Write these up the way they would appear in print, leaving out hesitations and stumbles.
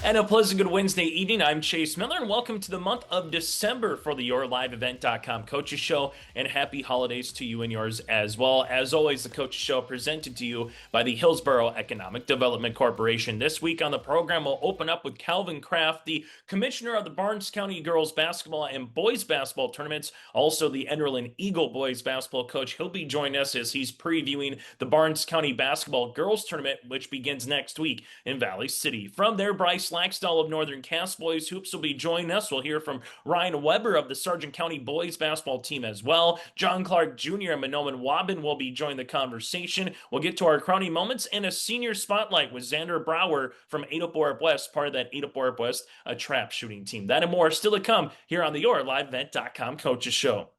And a pleasant good Wednesday evening. I'm Chase Miller, and welcome to the month of December for the YourLiveEvent.com Coaches Show. And happy holidays to you and yours as well. As always, the Coaches Show presented to you by the Hillsborough Economic Development Corporation. This week on the program, we'll open up with Calvin Kraft, the commissioner of the Barnes County girls basketball and boys basketball tournaments, also the Enderlin Eagle boys basketball coach. He'll be joining us as he's previewing the Barnes County basketball girls tournament, which begins next week in Valley City. From there, Bryce Laxdal of Northern Cass Boys Hoops will be joining us. We'll hear from Ryan Weber of the Sargent County boys basketball team as well. John Clark Jr. and Mahnomen-Waubun will be joining the conversation. We'll get to our crowning moments and a senior spotlight with Zander from Ada-Borup-West, part of that Ada-Borup-West trap shooting team. That and more still to come here on the YourLiveEvent.com Coaches Show.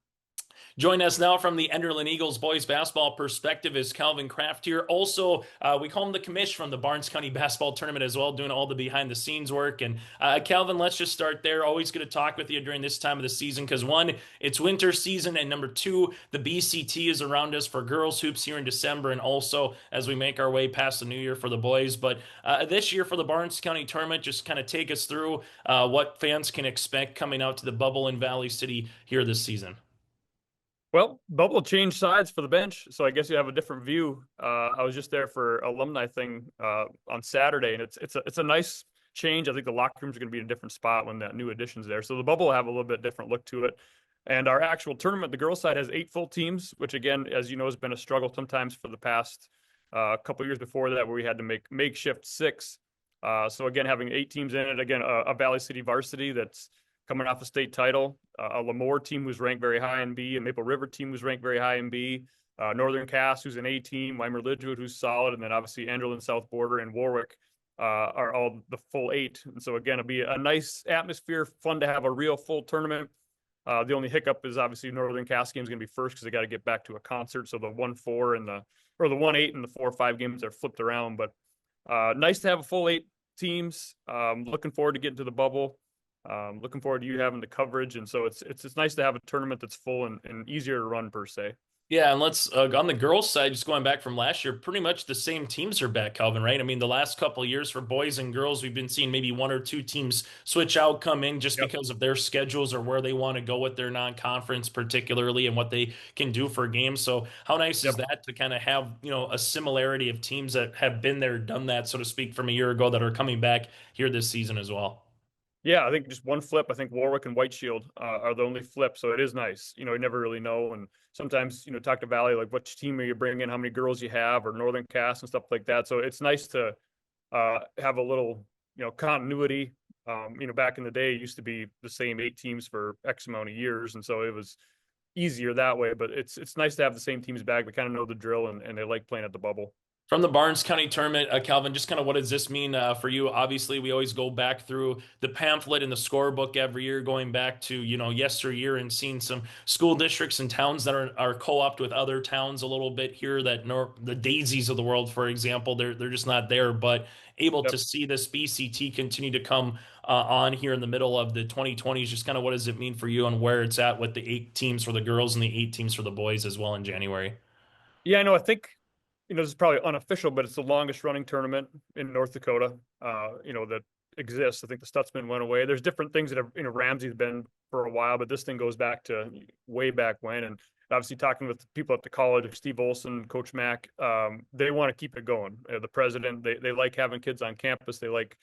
Join us now from the Enderlin Eagles boys basketball perspective is Calvin Kraft here. Also, we call him the commish from the Barnes County basketball tournament as well, doing all the behind the scenes work. And Calvin, let's just start there. Always good to talk with you during this time of the season because one, it's winter season, and number two, the BCT is around us for girls hoops here in December, and also as we make our way past the new year for the boys. But this year for the Barnes County tournament, just kind of take us through what fans can expect coming out to the bubble in Valley City here this season. Well, bubble changed sides for the bench, so I guess you have a different view. I was just there for alumni thing on Saturday, and it's a nice change. I think the locker rooms are going to be in a different spot when that new addition's there. So the bubble will have a little bit different look to it. And our actual tournament, the girls' side has 8 full teams, which again, as you know, has been a struggle sometimes for the past couple years before that, where we had to make makeshift 6. So again, having 8 teams in it, again, a Valley City varsity that's coming off a state title, a Lemoore team who's ranked very high in B, a Maple River team who's ranked very high in B, Northern Cass who's an A team, Weimer-Lidgewood who's solid, and then obviously Enderlin, South Border, and Warwick are all the full 8. And so again, it'll be a nice atmosphere, fun to have a real full tournament. The only hiccup is obviously Northern Cass game is going to be first because they got to get back to a concert. So the 1-4 and the 1-8 and the 4-5 games are flipped around. But nice to have a full 8 teams. Looking forward to getting to the bubble. Looking forward to you having the coverage, and so it's nice to have a tournament that's full and easier to run per se. Yeah, and let's on the girls' side, just going back from last year, pretty much the same teams are back, Calvin, right? I mean, the last couple of years for boys and girls, we've been seeing maybe 1 or 2 teams switch out, come in just Yep. because of their schedules or where they want to go with their non-conference, particularly, and what they can do for games. So, how nice is Yep. that to kind of have, a similarity of teams that have been there, done that, so to speak, from a year ago that are coming back here this season as well? Yeah, I think just one flip. I think Warwick and White Shield are the only flip, so it is nice. You never really know, and sometimes talk to Valley like which team are you bringing, how many girls you have, or Northern Cass and stuff like that. So it's nice to have a little continuity. Back in the day, it used to be the same 8 teams for X amount of years, and so it was easier that way. But it's nice to have the same teams back. They kind of know the drill, and they like playing at the bubble. From the Barnes County tournament, Calvin, just kind of what does this mean for you? Obviously, we always go back through the pamphlet and the scorebook every year, going back to, yesteryear and seeing some school districts and towns that are co-opted with other towns a little bit here that the Daisies of the world, for example, they're just not there, but able to Yep. see this BCT continue to come on here in the middle of the 2020s. Just kind of what does it mean for you and where it's at with the 8 teams for the girls and the 8 teams for the boys as well in January? Yeah, I know. I think this is probably unofficial, but it's the longest running tournament in North Dakota, that exists. I think the Stutzman went away. There's different things that have, Ramsey's been for a while, but this thing goes back to way back when. And obviously talking with people at the college, like Steve Olson, Coach Mack, they want to keep it going. The president, they like having kids on campus. They like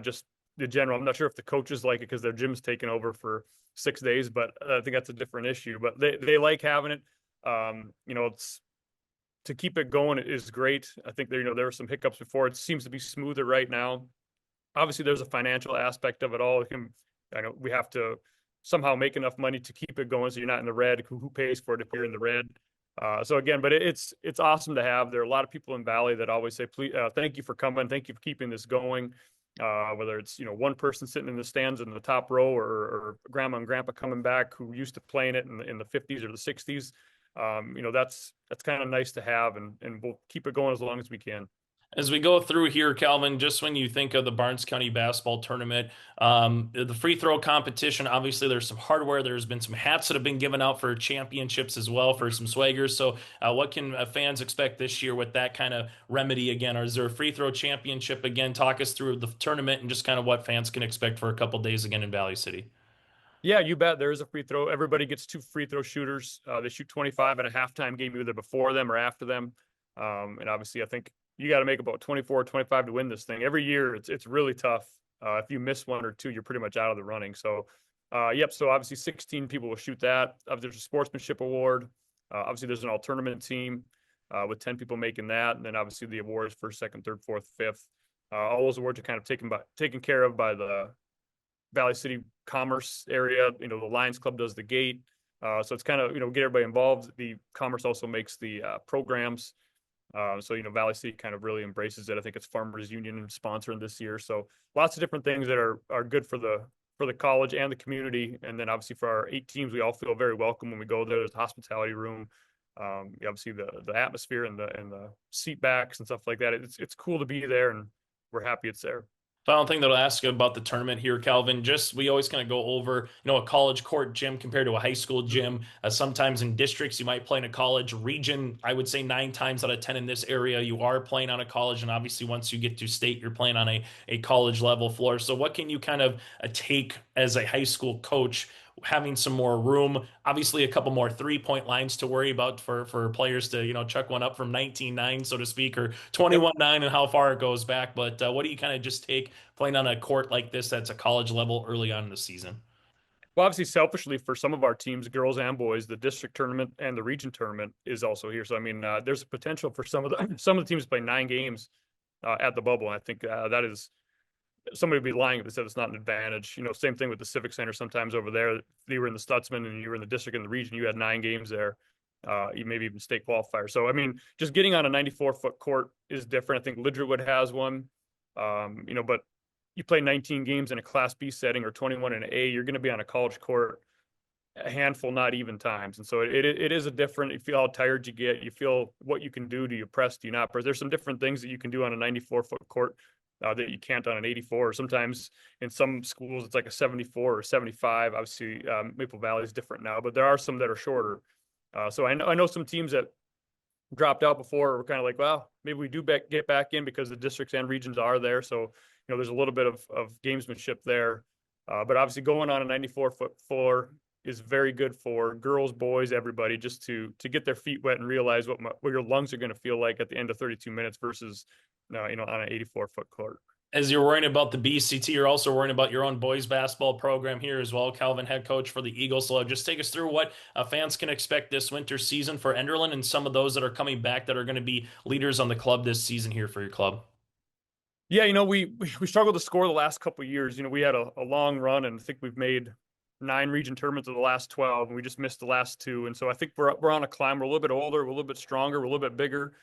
just the general. I'm not sure if the coaches like it because their gym's taken over for 6 days, but I think that's a different issue. But they like having it. It's to keep it going is great. I think there were some hiccups before. It seems to be smoother right now. Obviously, there's a financial aspect of it all. I know we have to somehow make enough money to keep it going, so you're not in the red. Who pays for it if you're in the red? So again, but it's awesome to have. There are a lot of people in Valley that always say, "Please, thank you for coming. Thank you for keeping this going." Whether it's one person sitting in the stands in the top row, or grandma and grandpa coming back who used to playing it in the 50s or the 60s. That's kind of nice to have, and we'll keep it going as long as we can. As we go through here, Calvin, just when you think of the Barnes County basketball tournament, the free throw competition, obviously there's some hardware. There's been some hats that have been given out for championships as well for some swaggers. So, what can fans expect this year with that kind of remedy again? Or is there a free throw championship again? Talk us through the tournament and just kind of what fans can expect for a couple days again in Valley City. Yeah, you bet. There is a free throw. Everybody gets two free throw shooters. They shoot 25 at a halftime game, either before them or after them. And obviously, I think you got to make about 24 or 25 to win this thing. Every year, it's really tough. If you miss one or two, you're pretty much out of the running. So, yep. So obviously, 16 people will shoot that. There's a sportsmanship award. Obviously, there's an all tournament team with 10 people making that, and then obviously the awards for second, third, fourth, fifth. All those awards are kind of taken care of by the Valley City Commerce area. The Lions Club does the gate. So it's kind of, get everybody involved. The Commerce also makes the programs. So, Valley City kind of really embraces it. I think it's Farmers Union sponsoring this year. So lots of different things that are good for the college and the community. And then obviously for our 8 teams, we all feel very welcome when we go there. There's a hospitality room. Obviously the atmosphere and the seat backs and stuff like that. It's cool to be there, and we're happy it's there. Final thing that I'll ask you about the tournament here, Calvin. Just we always kind of go over, a college court gym compared to a high school gym. Sometimes in districts, you might play in a college region. I would say 9 times out of 10 in this area, you are playing on a college. And obviously, once you get to state, you're playing on a college level floor. So, what can you kind of take as a high school coach, having some more room? Obviously, a couple more 3-point lines to worry about for players to, chuck one up from 19-9, so to speak, or Yep. 21-9 and how far it goes back. But what do you kind of just take playing on a court like this that's a college level early on in the season? Well, obviously, selfishly for some of our teams, girls and boys, the district tournament and the region tournament is also here. So, I mean, there's a potential for some of the teams to play 9 games at the bubble. And I think that is somebody would be lying if they said it's not an advantage. Same thing with the Civic Center. Sometimes over there, if you were in the Stutzman and you were in the district and the region, you had 9 games there. You maybe even state qualifier. So, I mean, just getting on a 94-foot court is different. I think Lidgerwood has one. But you play 19 games in a Class B setting or 21 in an A, you're going to be on a college court a handful, not even times. And so it is a different, you feel how tired you get. You feel what you can do. Do you press? Do you not press? There's some different things that you can do on a 94-foot court that you can't on an 84. Or sometimes in some schools, it's like a 74 or 75. Obviously, Maple Valley is different now, but there are some that are shorter. So I know some teams that dropped out before were kind of like, well, maybe we do get back in because the districts and regions are there. So, there's a little bit of gamesmanship there. But obviously going on a 94-foot floor is very good for girls, boys, everybody, just to get their feet wet and realize what your lungs are going to feel like at the end of 32 minutes versus, on an 84-foot court. As you're worrying about the BCT, you're also worrying about your own boys basketball program here as well. Calvin, head coach for the Eagles. So just take us through what fans can expect this winter season for Enderlin and some of those that are coming back that are going to be leaders on the club this season here for your club. Yeah, we struggled to score the last couple of years. We had a long run, and I think we've made 9 region tournaments of the last 12, and we just missed the last 2. And so I think we're on a climb. We're a little bit older, we're a little bit stronger, we're a little bit bigger.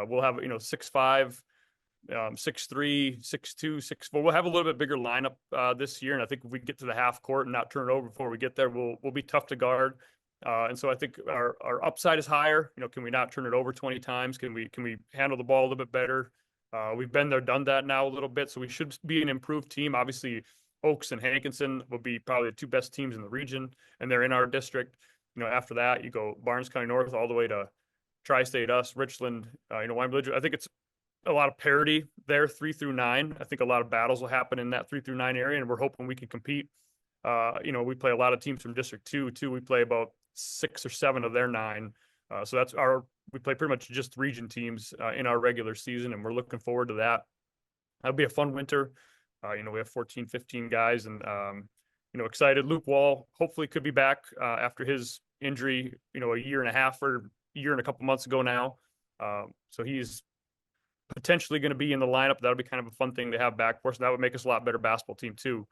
We'll have 6'5", 6'3", 6'2", 6'4". We'll have a little bit bigger lineup this year, and I think if we get to the half court and not turn it over before we get there, we'll be tough to guard. And so I think our upside is higher. Can we not turn it over 20 times? Can we handle the ball a little bit better? We've been there, done that now a little bit, so we should be an improved team. Obviously, Oaks and Hankinson will be probably the 2 best teams in the region, and they're in our district. After that, you go Barnes County North all the way to Tri-State, us, Richland, Wyoming. I think it's a lot of parity there, 3 through 9. I think a lot of battles will happen in that 3 through 9 area, and we're hoping we can compete. We play a lot of teams from District 2, too. We play about 6 or 7 of their 9. So we play pretty much just region teams in our regular season, and we're looking forward to that. That'll be a fun winter. We have 14, 15 guys, and, excited. Luke Wall hopefully could be back after his injury, a year and a half or a year and a couple months ago now. So he's potentially going to be in the lineup. That'll be kind of a fun thing to have back for us. That would make us a lot better basketball team, too.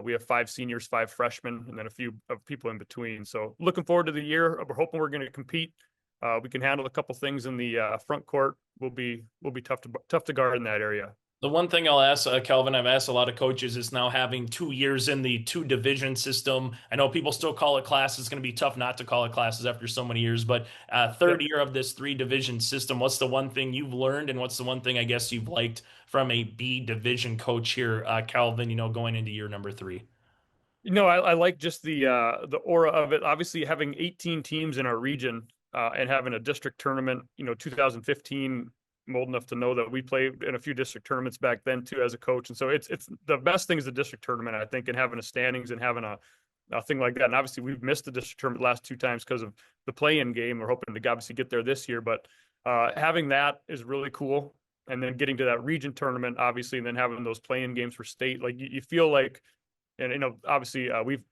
We have 5 seniors, 5 freshmen, and then a few of people in between. So looking forward to the year. We're hoping we're going to compete. We can handle a couple things in the front court. We'll be tough to guard in that area. The one thing I'll ask, Kelvin, I've asked a lot of coaches is now having 2 years in the two division system. I know people still call it classes. It's going to be tough not to call it classes after so many years, but third Yep. year of this three division system, what's the one thing you've learned and what's the one thing I guess you've liked from a B division coach here, Calvin, going into year number three? I like just the aura of it. Obviously, having 18 teams in our region and having a district tournament. 2015, I'm old enough to know that we played in a few district tournaments back then too as a coach, and so it's the best thing is the district tournament, I think, and having a standings and having a thing like that. And obviously, we've missed the district tournament the last two times because of the play-in game. We're hoping to obviously get there this year, but having that is really cool. And then getting to that region tournament, obviously, and then having those play-in games for state, like you feel like, and obviously we've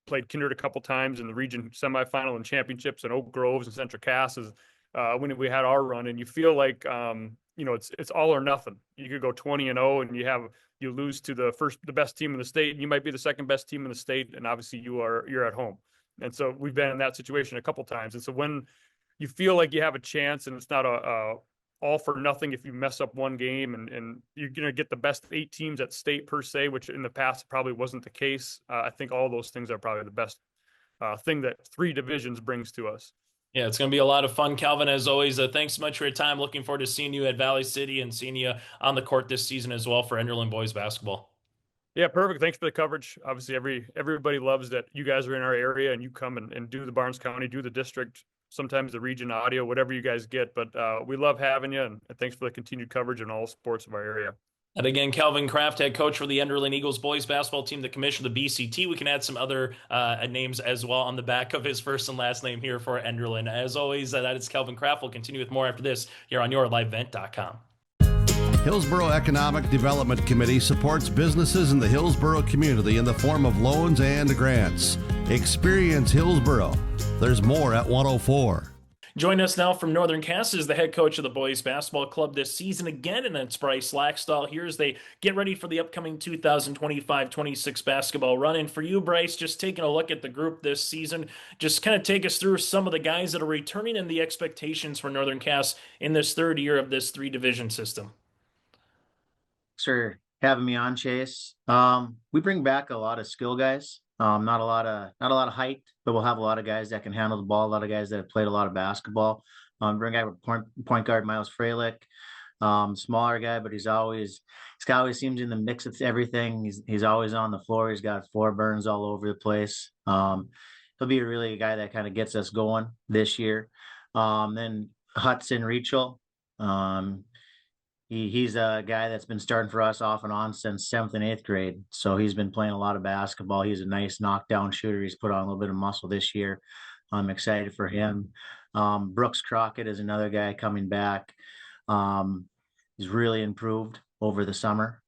played Kindred a couple times in the region semifinal and championships, and Oak Groves and Central Cass is when we had our run, and you feel like it's all or nothing. You could go 20-0 and you lose to the best team in the state, and you might be the second best team in the state, and obviously you're at home. And so we've been in that situation a couple times. And so when you feel like you have a chance and it's not a all for nothing if you mess up one game, and you're going to get the best 8 teams at state per se, which in the past probably wasn't the case. I think all those things are probably the best thing that three divisions brings to us. Yeah, it's going to be a lot of fun, Calvin, as always. Thanks so much for your time. Looking forward to seeing you at Valley City and seeing you on the court this season as well for Enderlin boys basketball. Yeah, perfect. Thanks for the coverage. Obviously, everybody loves that you guys are in our area and you come and do the Barnes County, do the district, sometimes the region audio, whatever you guys get. But we love having you, and thanks for the continued coverage in all sports of our area. And again, Calvin Kraft, head coach for the Enderlin Eagles boys basketball team, the commissioner of the BCT. We can add some other names as well on the back of his first and last name here for Enderlin. As always, that is Calvin Kraft. We'll continue with more after this here on yourlivevent.com. Hillsborough Economic Development Committee supports businesses in the Hillsborough community in the form of loans and grants. Experience Hillsborough. There's more at 104. Join us now from Northern Cass is the head coach of the boys basketball club this season again, and it's Bryce Laxdal here as they get ready for the upcoming 2025-26 basketball run. And for you, Bryce, just taking a look at the group this season, just kind of take us through some of the guys that are returning and the expectations for Northern Cass in this third year of this three-division system. Thanks for having me on, Chase. We bring back a lot of skill guys. Not a lot of height, but we'll have a lot of guys that can handle the ball. A lot of guys that have played a lot of basketball. Bring a guy with point guard Miles Freilich, smaller guy, but he always seems in the mix of everything. He's always on the floor. He's got floor burns all over the place. He'll be really a guy that kind of gets us going this year. Then Hudson Rachel. He's a guy that's been starting for us off and on since 7th and 8th grade. So he's been playing a lot of basketball. He's a nice knockdown shooter. He's put on a little bit of muscle this year. I'm excited for him. Brooks Crockett is another guy coming back. He's really improved over the summer.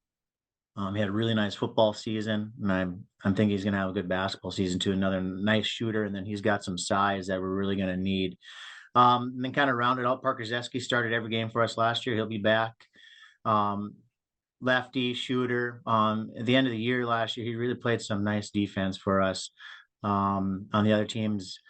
He had a really nice football season, and I'm thinking he's going to have a good basketball season too. Another nice shooter, and then he's got some size that we're really going to need. And then kind of rounded out, Parker Zeski started every game for us last year. He'll be back. Lefty shooter. At the end of the year last year, he really played some nice defense for us. On the other team's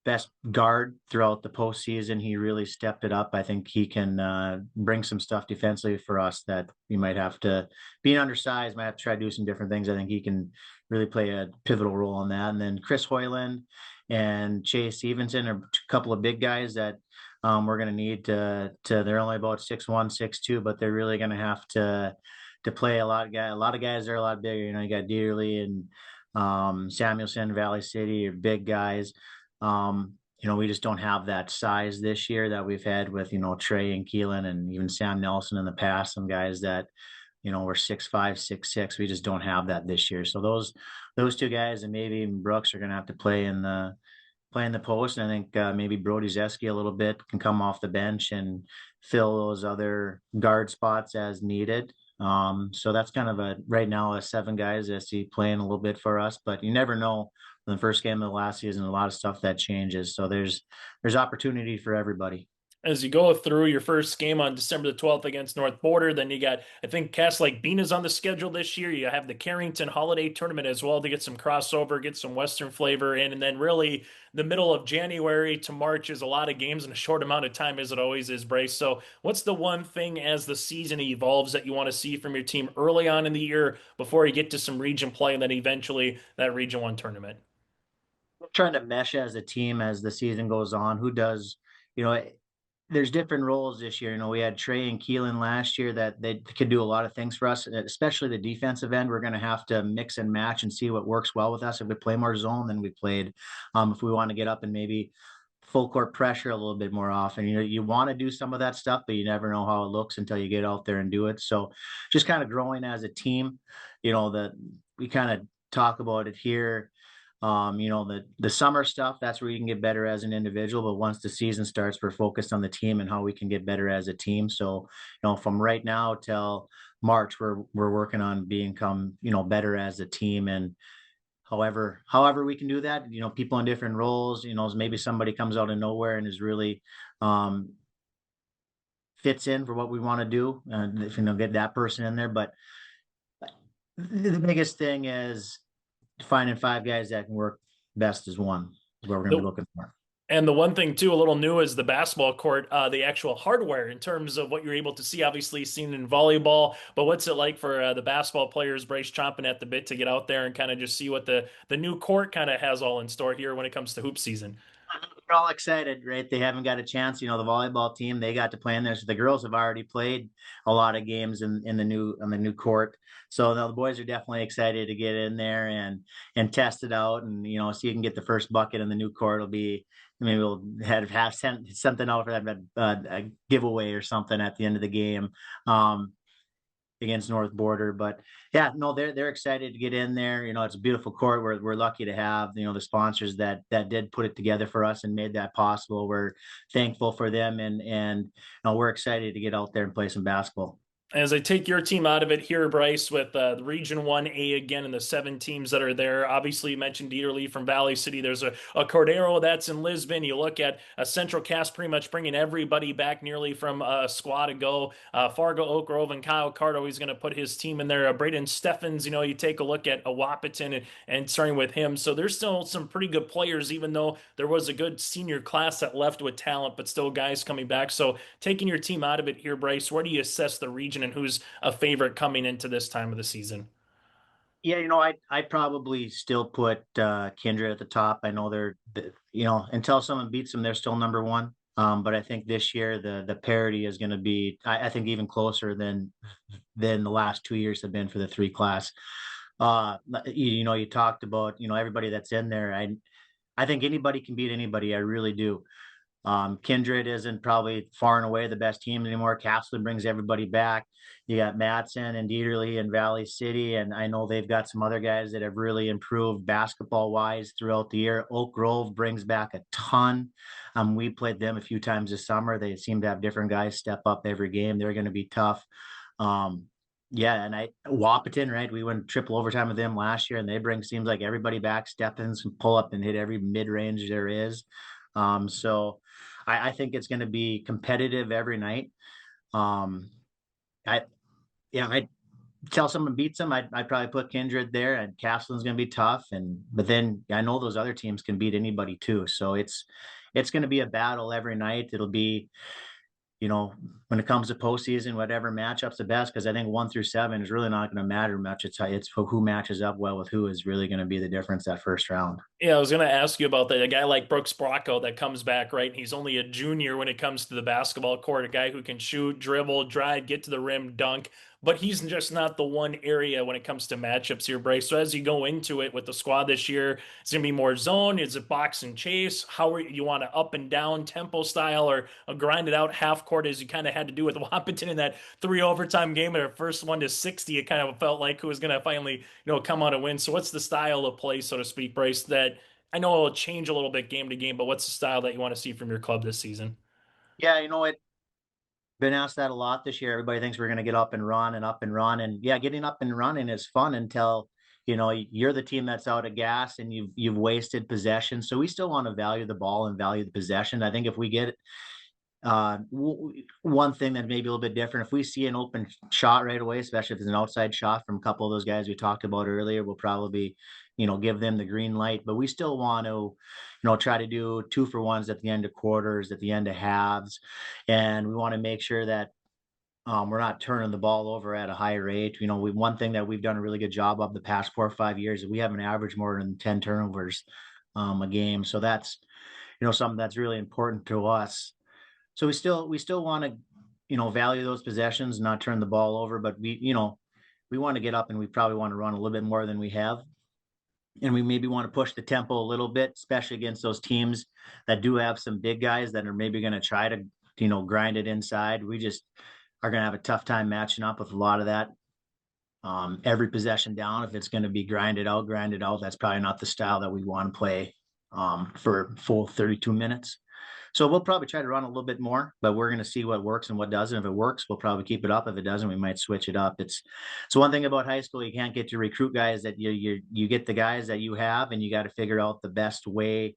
best guard throughout the postseason, he really stepped it up. I think he can bring some stuff defensively for us that we might have to, being undersized, might have to try to do some different things. I think he can really play a pivotal role in that. And then Chris Hoyland and Chase Stevenson are a couple of big guys that we're going to need to they're only about 6'1", 6'2", but they're really going to have to play a lot of guys. A lot of guys are a lot bigger. You got Dearly and Samuelson, Valley City are big guys. We just don't have that size this year that we've had with, Trey and Keelan and even Sam Nelson in the past, some guys that, were 6'5", 6'6". We just don't have that this year. So those two guys and maybe even Brooks are going to have to play in the post. And I think maybe Brody Zeski a little bit can come off the bench and fill those other guard spots as needed. So that's kind of right now a 7 guys I see playing a little bit for us, but you never know. In the first game of the last season, a lot of stuff that changes. So there's opportunity for everybody. As you go through your first game on December the 12th against North Border, then you got, I think, Cass Lake Bean is on the schedule this year. You have the Carrington Holiday Tournament as well to get some crossover, get some Western flavor in. And then really the middle of January to March is a lot of games in a short amount of time, as it always is, Bryce. So what's the one thing as the season evolves that you want to see from your team early on in the year before you get to some region play and then eventually that Region 1 tournament? Trying to mesh as a team as the season goes on. Who does, you know, there's different roles this year. You know, we had Trey and Keelan last year that they could do a lot of things for us, especially the defensive end. We're going to have to mix and match and see what works well with us. If we play more zone than we played, if we want to get up and maybe full court pressure a little bit more often, you know, you want to do some of that stuff, but you never know how it looks until you get out there and do it. So just kind of growing as a team, you know, that we kind of talk about it here. You know, the summer stuff, that's where you can get better as an individual. But once the season starts, we're focused on the team and how we can get better as a team. So, you know, from right now till March, we're working on become, you know, better as a team. And however we can do that, you know, people in different roles, you know, maybe somebody comes out of nowhere and is really fits in for what we want to do. And if you know, get that person in there. But the biggest thing is finding 5 guys that can work best as one is what we're going to be looking for. And the one thing too, a little new is the basketball court, the actual hardware in terms of what you're able to see, obviously seen in volleyball, but what's it like for the basketball players, Bryce, chomping at the bit to get out there and kind of just see what the new court kind of has all in store here when it comes to hoop season? We're all excited, right? They haven't got a chance. You know, the volleyball team, they got to play in there. So the girls have already played a lot of games in the new court. So the boys are definitely excited to get in there and test it out, and you know, see you can get the first bucket in the new court. It'll be, maybe we'll have something out for that, a giveaway or something at the end of the game. Against North Border. But yeah, no, they're excited to get in there. You know, it's a beautiful court. We're lucky to have, you know, the sponsors that did put it together for us and made that possible. We're thankful for them, and you know, we're excited to get out there and play some basketball. As I take your team out of it here, Bryce, with the Region 1A again and the 7 teams that are there. Obviously, you mentioned Dieterle from Valley City. There's a Cordero that's in Lisbon. You look at a Central Cast pretty much bringing everybody back nearly from a squad ago. Fargo, Oak Grove, and Kyle Cardo, he's going to put his team in there. Braden Steffens, you know, you take a look at a Wahpeton and starting with him. So there's still some pretty good players, even though there was a good senior class that left with talent, but still guys coming back. So taking your team out of it here, Bryce, where do you assess the region and who's a favorite coming into this time of the season? Yeah, you know, I probably still put Kindred at the top. I know you know, until someone beats them, they're still number one. But I think this year the parity is going to be, I think, even closer than the last 2 years have been for the 3 class. You know, you talked about, you know, everybody that's in there. I think anybody can beat anybody. I really do. Kindred isn't probably far and away the best team anymore. Capsule brings everybody back. You got Matson and Dieterle and Valley City, and I know they've got some other guys that have really improved basketball wise throughout the year. Oak Grove brings back a ton. We played them a few times this summer. They seem to have different guys step up every game. They're going to be tough. Yeah, and Wahpeton, right? We went triple overtime with them last year, and they bring, seems like, everybody back, step in, pull up and hit every mid range there is. So I think it's going to be competitive every night. I tell someone beats them, I'd probably put Kindred there, and Castleton's going to be tough. But then I know those other teams can beat anybody too. So it's going to be a battle every night. It'll be, you know, when it comes to postseason, whatever matchup's the best, because I think 1 through 7 is really not going to matter much. It's who matches up well with who is really going to be the difference that first round. Yeah, I was going to ask you about that. A guy like Brooks Bracco that comes back, right? He's only a junior when it comes to the basketball court, a guy who can shoot, dribble, drive, get to the rim, dunk. But he's just not the one area when it comes to matchups here, Bryce. So as you go into it with the squad this year, it's going to be more zone. Is it box and chase? How are you want to up and down tempo style, or a grind it out half court as you kind of had to do with Wahpeton in that 3 overtime game at our first 1-60? It kind of felt like who was going to finally, you know, come out and win. So what's the style of play, so to speak, Bryce, that I know it'll change a little bit game to game, but what's the style that you want to see from your club this season? Yeah, you know, been asked that a lot this year. Everybody thinks we're going to get up and run and up and run. And yeah, getting up and running is fun until, you know, you're the team that's out of gas and you've wasted possession. So we still want to value the ball and value the possession. I think if we get One thing that may be a little bit different, if we see an open shot right away, especially if it's an outside shot from a couple of those guys we talked about earlier, we'll probably, give them the green light. But we still want to, try to do 2-for-1s at the end of quarters, at the end of halves, and we want to make sure that we're not turning the ball over at a high rate. One thing that we've done a really good job of the past 4 or 5 years is we haven't averaged more than 10 turnovers a game. So that's, something that's really important to us. So we still want to, value those possessions, not turn the ball over, but we want to get up and we probably want to run a little bit more than we have. And we maybe want to push the tempo a little bit, especially against those teams that do have some big guys that are maybe going to try to, grind it inside. We just are going to have a tough time matching up with a lot of that. Every possession down, if it's going to be grinded out, that's probably not the style that we want to play for full 32 minutes. So we'll probably try to run a little bit more, but we're going to see what works and what doesn't. If it works, we'll probably keep it up. If it doesn't, we might switch it up. It's one thing about high school. You can't get to recruit guys that you get the guys that you have, and you got to figure out the best way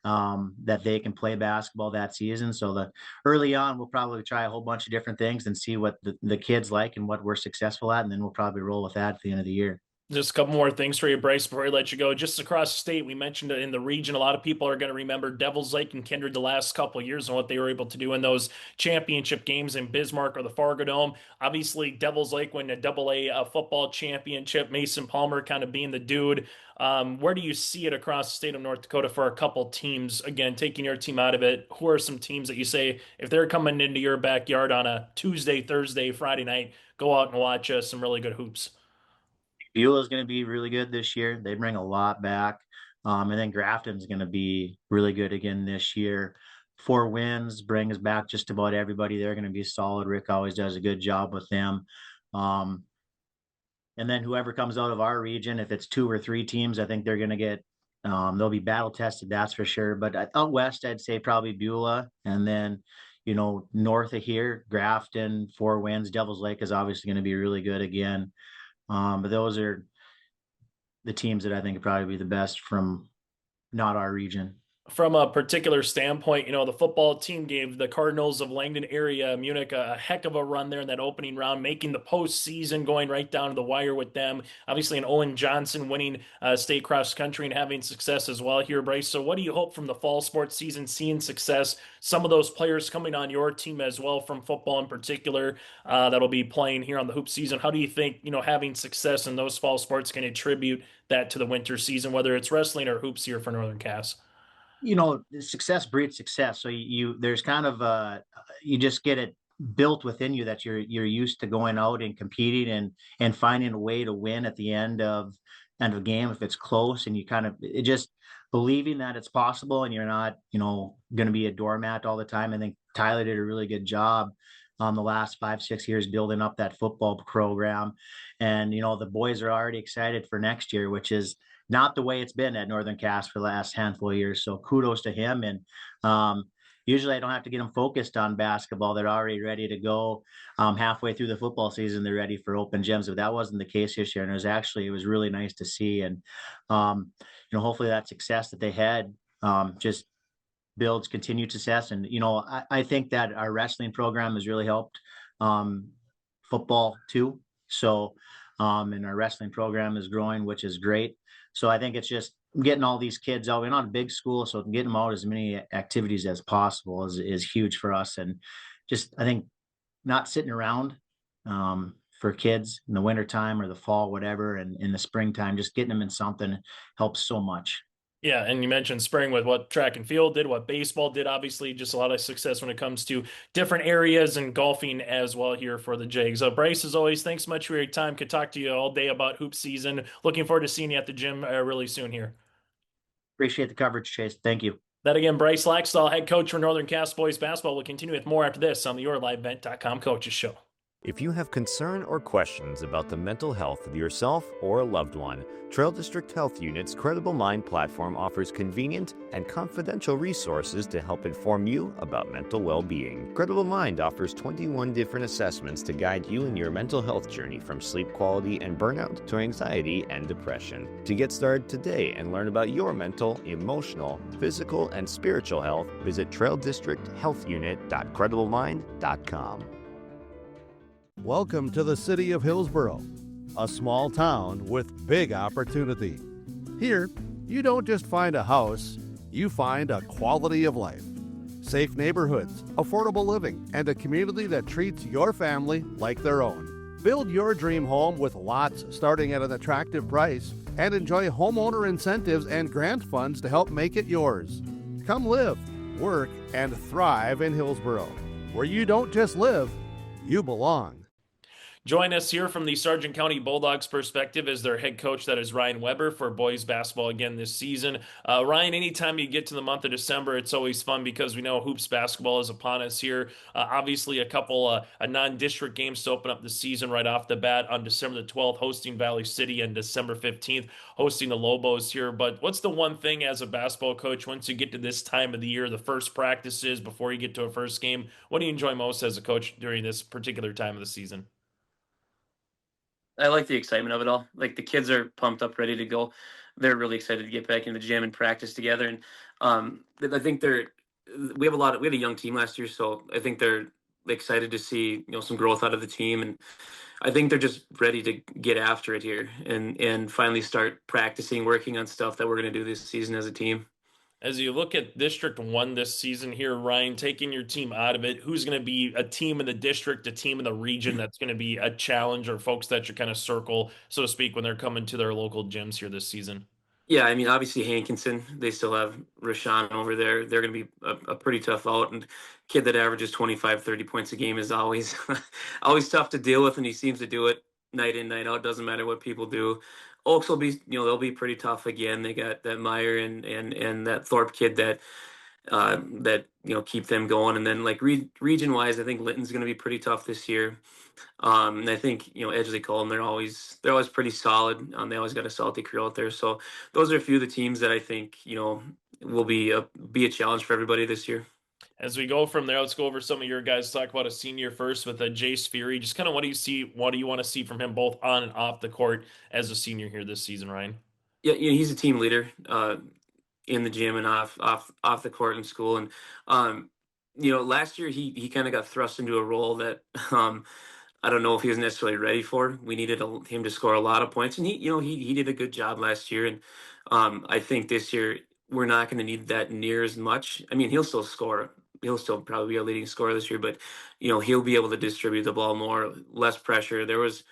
that they can play basketball that season. So early on, we'll probably try a whole bunch of different things and see what the kids like and what we're successful at. And then we'll probably roll with that at the end of the year. Just a couple more things for you, Bryce, before I let you go. Just across the state, we mentioned it in the region. A lot of people are going to remember Devils Lake and Kindred the last couple of years and what they were able to do in those championship games in Bismarck or the Fargo Dome. Obviously, Devils Lake win a AA football championship. Mason Palmer kind of being the dude. Where do you see it across the state of North Dakota for a couple teams? Again, taking your team out of it, who are some teams that you say, if they're coming into your backyard on a Tuesday, Thursday, Friday night, go out and watch some really good hoops? Beulah is going to be really good this year. They bring a lot back. And then Grafton's going to be really good again this year. 4 Winds brings back just about everybody. They're going to be solid. Rick always does a good job with them. And then whoever comes out of our region, if it's 2 or 3 teams, I think they're going to get, they'll be battle tested, that's for sure. But out west, I'd say probably Beulah. And then, north of here, Grafton, 4 Winds, Devils Lake is obviously going to be really good again. But those are the teams that I think would probably be the best from not our region. From a particular standpoint, the football team gave the Cardinals of Langdon area, Munich, a heck of a run there in that opening round, making the postseason, going right down to the wire with them. Obviously, an Owen Johnson winning state cross country and having success as well here, Bryce. So what do you hope from the fall sports season, seeing success? Some of those players coming on your team as well from football in particular that'll be playing here on the hoop season. How do you think, having success in those fall sports can attribute that to the winter season, whether it's wrestling or hoops here for Northern Cass? Success breeds success. So there's kind of you just get it built within you that you're used to going out and competing and finding a way to win at the end of a game if it's close, and it just believing that it's possible and you're not going to be a doormat all the time. I think Tyler did a really good job the last 5-6 years building up that football program, and the boys are already excited for next year, which is not the way it's been at Northern Cass for the last handful of years. So kudos to him. And usually I don't have to get them focused on basketball. They're already ready to go. Halfway through the football season, they're ready for open gyms. But that wasn't the case this year. And it was really nice to see. And, hopefully that success that they had just builds continued success. And, I think that our wrestling program has really helped football too. So, and our wrestling program is growing, which is great. So I think it's just getting all these kids out. We're not a big school, so getting them out as many activities as possible is huge for us. And just, I think, not sitting around for kids in the wintertime or the fall, whatever, and in the springtime, just getting them in something helps so much. Yeah, and you mentioned spring with what track and field did, what baseball did, obviously just a lot of success when it comes to different areas and golfing as well here for the Jags. Bryce, as always, thanks so much for your time. Could talk to you all day about hoop season. Looking forward to seeing you at the gym really soon here. Appreciate the coverage, Chase. Thank you. That again, Bryce Laxdal, head coach for Northern Cass Boys Basketball. We'll continue with more after this on the YourLiveEvent.com Coaches Show. If you have concern or questions about the mental health of yourself or a loved one, Trail District Health Unit's Credible Mind platform offers convenient and confidential resources to help inform you about mental well-being. Credible Mind offers 21 different assessments to guide you in your mental health journey, from sleep quality and burnout to anxiety and depression. To get started today and learn about your mental, emotional, physical, and spiritual health, visit traildistricthealthunit.crediblemmind.com. Welcome to the city of Hillsboro, a small town with big opportunity. Here, you don't just find a house, you find a quality of life. Safe neighborhoods, affordable living, and a community that treats your family like their own. Build your dream home with lots starting at an attractive price and enjoy homeowner incentives and grant funds to help make it yours. Come live, work, and thrive in Hillsboro, where you don't just live, you belong. Join us here from the Sargent County Bulldogs perspective as their head coach, that is Ryan Weber, for boys basketball again this season. Ryan, anytime you get to the month of December, it's always fun because we know hoops basketball is upon us here. Obviously, a couple non-district games to open up the season right off the bat on December the 12th, hosting Valley City, and December 15th, hosting the Lobos here. But what's the one thing as a basketball coach, once you get to this time of the year, the first practices before you get to a first game, what do you enjoy most as a coach during this particular time of the season? I like the excitement of it all. Like, the kids are pumped up, ready to go. They're really excited to get back in the gym and practice together. And I think we had a young team last year, so I think they're excited to see, some growth out of the team. And I think they're just ready to get after it here and finally start practicing, working on stuff that we're going to do this season as a team. As you look at District 1 this season here, Ryan, taking your team out of it, who's going to be a team in the district, a team in the region that's going to be a challenge, or folks that you kind of circle, so to speak, when they're coming to their local gyms here this season? Yeah, I mean, obviously Hankinson, they still have Rashawn over there. They're going to be a pretty tough out. And kid that averages 25, 30 points a game is always always tough to deal with, and he seems to do it night in, night out. Doesn't matter what people do. Oaks will be, they'll be pretty tough again. They got that Meyer and that Thorpe kid that keep them going. And then, like, region wise, I think Lytton's going to be pretty tough this year. And I think, Edgeley Colton, they're always pretty solid. They always got a salty crew out there. So those are a few of the teams that I think, will be a challenge for everybody this year. As we go from there, let's go over some of your guys. Talk about a senior first with Jace Fury. Just kind of what do you see? What do you want to see from him both on and off the court as a senior here this season, Ryan? Yeah, he's a team leader in the gym and off the court in school. And last year he kind of got thrust into a role that I don't know if he was necessarily ready for. We needed him to score a lot of points, and he did a good job last year. And I think this year we're not going to need that near as much. I mean, he'll still score. He'll still probably be a leading scorer this year, but he'll be able to distribute the ball more, less pressure. There's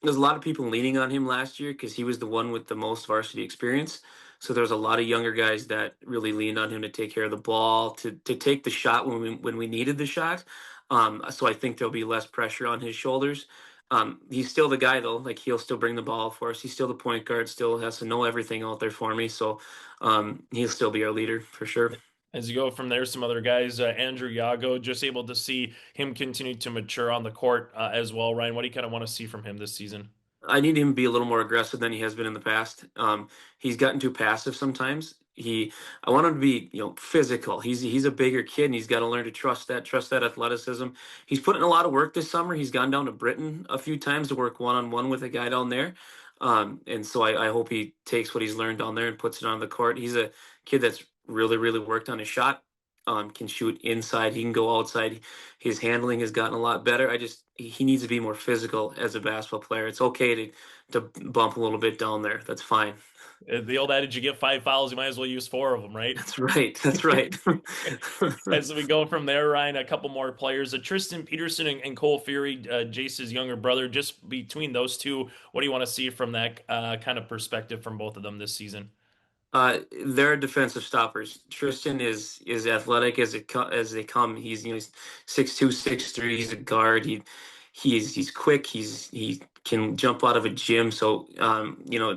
a lot of people leaning on him last year because he was the one with the most varsity experience. So there's a lot of younger guys that really leaned on him to take care of the ball, to take the shot when we needed the shot. So I think there'll be less pressure on his shoulders. He's still the guy, though. Like, he'll still bring the ball for us. He's still the point guard, still has to know everything out there for me. So he'll still be our leader for sure. As you go from there, some other guys, Andrew Yago, just able to see him continue to mature on the court as well. Ryan, what do you kind of want to see from him this season? I need him to be a little more aggressive than he has been in the past. He's gotten too passive sometimes. I want him to be, physical. He's a bigger kid, and he's got to learn to trust that athleticism. He's put in a lot of work this summer. He's gone down to Britain a few times to work one-on-one with a guy down there. And so I hope he takes what he's learned down there and puts it on the court. He's a kid that's really, really worked on his shot. Can shoot inside. He can go outside. His handling has gotten a lot better. He needs to be more physical as a basketball player. It's okay to bump a little bit down there. That's fine. The old adage, you get 5 fouls, you might as well use 4 of them, right? That's right. As we go from there, Ryan, a couple more players, Tristan Peterson and Cole Fury, Jace's younger brother. Just between those two, what do you want to see from that kind of perspective from both of them this season? They're defensive stoppers. Tristan is athletic as they come. He's 6'2", 6'3". He's a guard. He's quick. He can jump out of a gym. So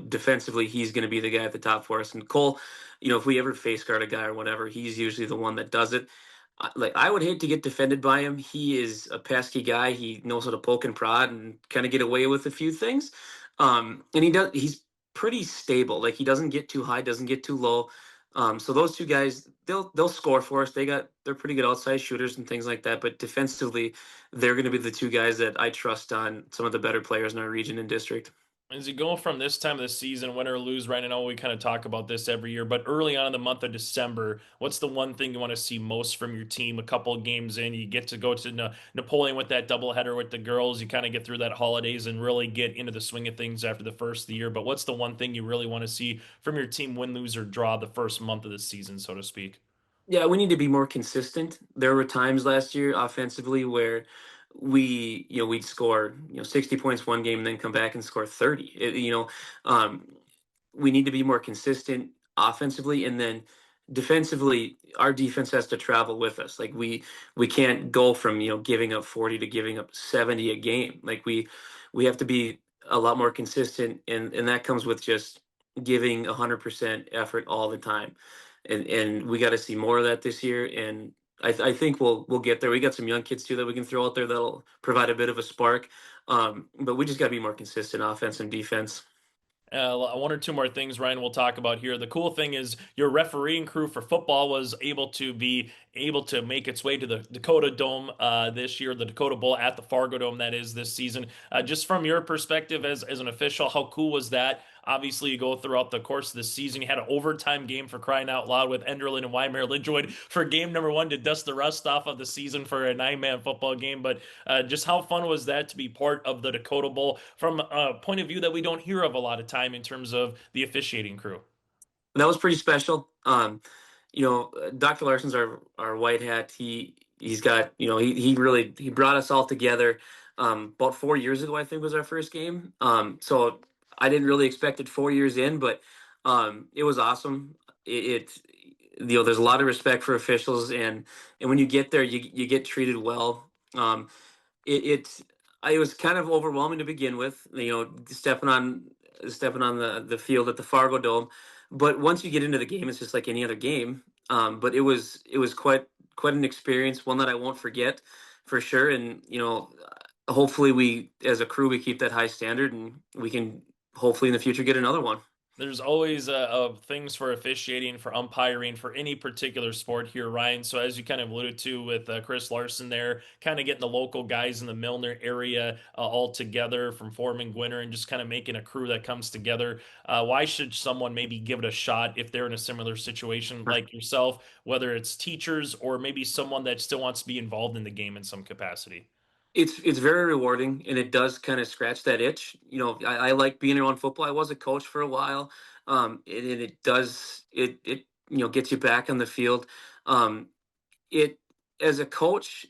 defensively, he's going to be the guy at the top for us. And Cole, if we ever face guard a guy or whatever, he's usually the one that does it. I would hate to get defended by him. He is a pesky guy. He knows how to poke and prod and kind of get away with a few things. And he's pretty stable. Like, he doesn't get too high, doesn't get too low. So those two guys, they'll score for us. They're pretty good outside shooters and things like that. But defensively, they're going to be the two guys that I trust on some of the better players in our region and district. As you go from this time of the season, win or lose, right? I know we kind of talk about this every year, but early on in the month of December, what's the one thing you want to see most from your team? A couple of games in, you get to go to Napoleon with that doubleheader with the girls. You kind of get through that holidays and really get into the swing of things after the first of the year. But what's the one thing you really want to see from your team, win, lose, or draw the first month of the season, so to speak? Yeah, we need to be more consistent. There were times last year offensively where we'd score, 60 points one game and then come back and score 30. Um, we need to be more consistent offensively, and then defensively, our defense has to travel with us. Like, we can't go from, giving up 40 to giving up 70 a game. Like, we have to be a lot more consistent, and that comes with just giving 100% effort all the time. And we got to see more of that this year. And I think we'll get there. We got some young kids too that we can throw out there that'll provide a bit of a spark. But we just got to be more consistent offense and defense. One or two more things, Ryan, we'll talk about here. The cool thing is your refereeing crew for football was able to make its way to the Dakota Dome this year, the Dakota Bowl at the Fargo Dome, that is this season. Just from your perspective as an official, how cool was that? Obviously, you go throughout the course of the season. You had an overtime game, for crying out loud, with Enderlin and Weimar-Lidgewood for game number one to dust the rust off of the season for a 9-man football game. But just how fun was that to be part of the Dakota Bowl from a point of view that we don't hear of a lot of time in terms of the officiating crew? That was pretty special. Dr. Larson's our white hat. He's got, he brought us all together. About 4 years ago, I think, was our first game. So I didn't really expect it 4 years in, but it was awesome. There's a lot of respect for officials, and when you get there, you get treated well. It was kind of overwhelming to begin with, stepping on the field at the Fargo Dome. But once you get into the game, it's just like any other game. But it was quite an experience, one that I won't forget for sure. And hopefully we, as a crew, we keep that high standard, and we can hopefully in the future get another one. There's always things for officiating, for umpiring, for any particular sport here, Ryan. So as you kind of alluded to with Chris Larson there, kind of getting the local guys in the Milner area all together from Foreman, Gwinner, and just kind of making a crew that comes together. Why should someone maybe give it a shot if they're in a similar situation like yourself, whether it's teachers or maybe someone that still wants to be involved in the game in some capacity? It's very rewarding, and it does kind of scratch that itch. I like being around football. I was a coach for a while, and it does it gets you back on the field. Um, it As a coach,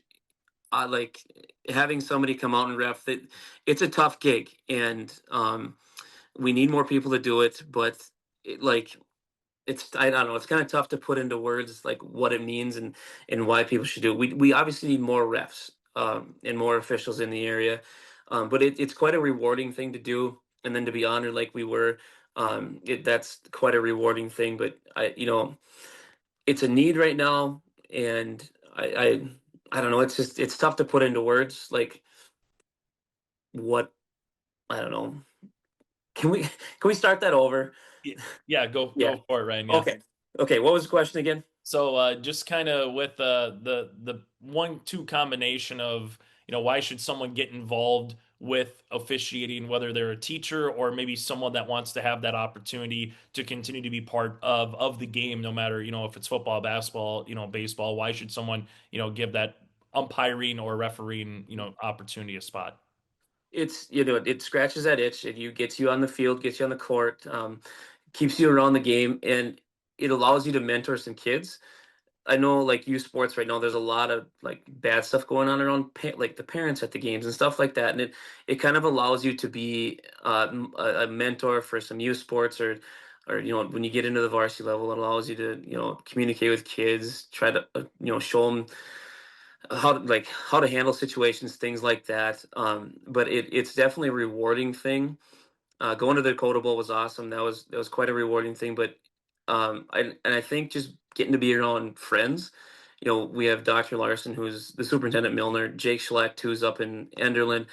I like having somebody come out and ref. That It's a tough gig, and we need more people to do it. But like, I don't know. It's kind of tough to put into words like what it means and why people should do it. We obviously need more refs, and more officials in the area, but it's quite a rewarding thing to do, and then to be honored like we were. That's quite a rewarding thing. But it's a need right now, and I don't know. It's tough to put into words like what I don't know. Can we start that over? Yeah, Yeah. go for it, Ryan. Yeah. Okay. What was the question again? So just kind of with the 1-2 combination of, why should someone get involved with officiating, whether they're a teacher or maybe someone that wants to have that opportunity to continue to be part of the game, no matter, if it's football, basketball, baseball. Why should someone, give that umpiring or refereeing, opportunity a spot? It scratches that itch. Gets you on the field, gets you on the court, keeps you around the game, and it allows you to mentor some kids. I know, like, youth sports right now, there's a lot of like bad stuff going on around like the parents at the games and stuff like that, and it kind of allows you to be a mentor for some youth sports, or when you get into the varsity level, it allows you to communicate with kids, try to show them how to handle situations, things like that. But it's definitely a rewarding thing. Going to the Dakota Bowl was awesome. That was quite a rewarding thing. But I think just getting to be around friends we have Dr. Larson, who's the superintendent at Milner, Jake Schlecht, who's up in Enderlin,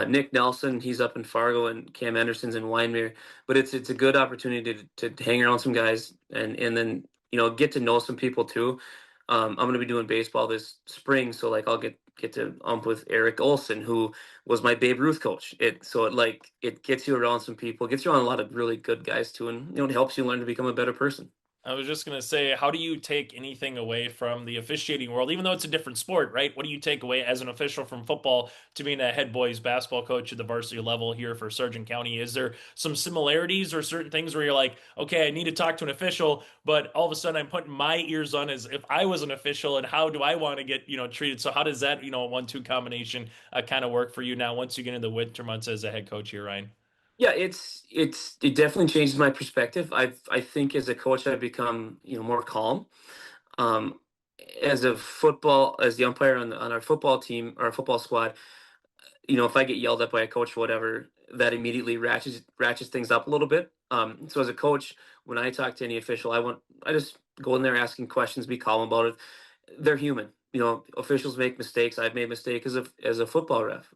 Nick Nelson, he's up in Fargo, and Cam Anderson's in Wyndmere. But it's a good opportunity to hang around some guys and then get to know some people too. I'm going to be doing baseball this spring, so like I'll get to ump with Eric Olson, who was my Babe Ruth coach. It gets you around some people, gets you around a lot of really good guys too, and it helps you learn to become a better person. I was just going to say, how do you take anything away from the officiating world, even though it's a different sport, right? What do you take away as an official from football to being a head boys basketball coach at the varsity level here for Sargent County? Is there some similarities or certain things where you're like, okay, I need to talk to an official, but all of a sudden I'm putting my ears on as if I was an official, and how do I want to get, treated? So how does that, 1-2 combination kind of work for you now once you get into the winter months as a head coach here, Ryan? Yeah, it definitely changes my perspective. I think as a coach, I've become more calm. Um, as the umpire on our football team, our football squad, if I get yelled at by a coach or whatever, that immediately ratchets things up a little bit. So as a coach, when I talk to any official, I just go in there asking questions, be calm about it. They're human. Officials make mistakes. I've made mistakes as a football ref.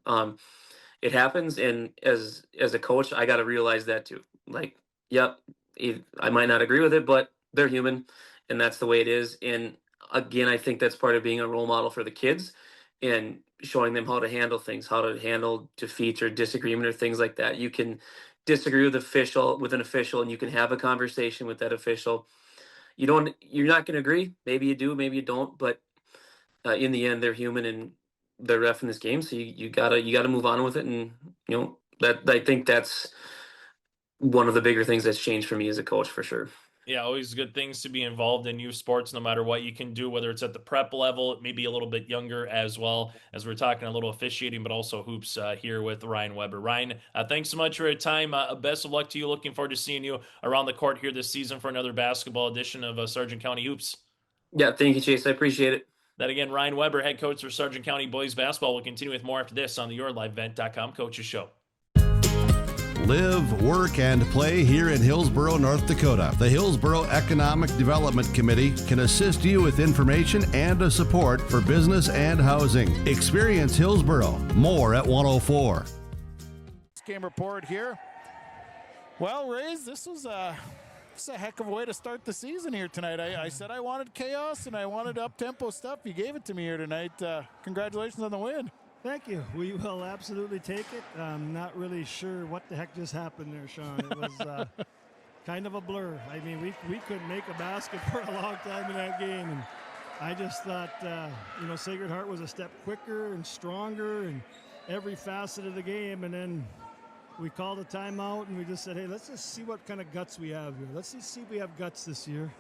It happens, and as a coach, I got to realize that too. Like, yep, I might not agree with it, but they're human, and that's the way it is. And again, I think that's part of being a role model for the kids and showing them how to handle things, how to handle defeat or disagreement or things like that. You can disagree with an official, and you can have a conversation with that official. You're not going to agree. Maybe you do, maybe you don't, but in the end, they're human and they're ref in this game, so you gotta move on with it, and that I think that's one of the bigger things that's changed for me as a coach for sure. Yeah, always good things to be involved in youth sports, no matter what you can do, whether it's at the prep level, maybe a little bit younger as well, as we're talking a little officiating, but also hoops here with Ryan Weber. Ryan, thanks so much for your time. Best of luck to you. Looking forward to seeing you around the court here this season for another basketball edition of Sargent County Hoops. Yeah, thank you, Chase. I appreciate it. That again, Ryan Weber, head coach for Sargent County boys basketball. We'll continue with more after this on the YourLiveEvent.com Coaches Show. Live, work, and play here in Hillsboro, North Dakota. The Hillsboro Economic Development Committee can assist you with information and support for business and housing. Experience Hillsboro. More at 104. Game report here. Well, Rays, this was a heck of a way to start the season here tonight. I said I wanted chaos and I wanted up-tempo stuff. You gave it to me here tonight. Congratulations on the win. Thank you. We will absolutely take it. I'm not really sure what the heck just happened there, Sean. It was kind of a blur. I mean, we couldn't make a basket for a long time in that game. And I just thought, Sacred Heart was a step quicker and stronger in every facet of the game. And then we called a timeout and we just said, hey, let's just see what kind of guts we have here. Let's just see if we have guts this year.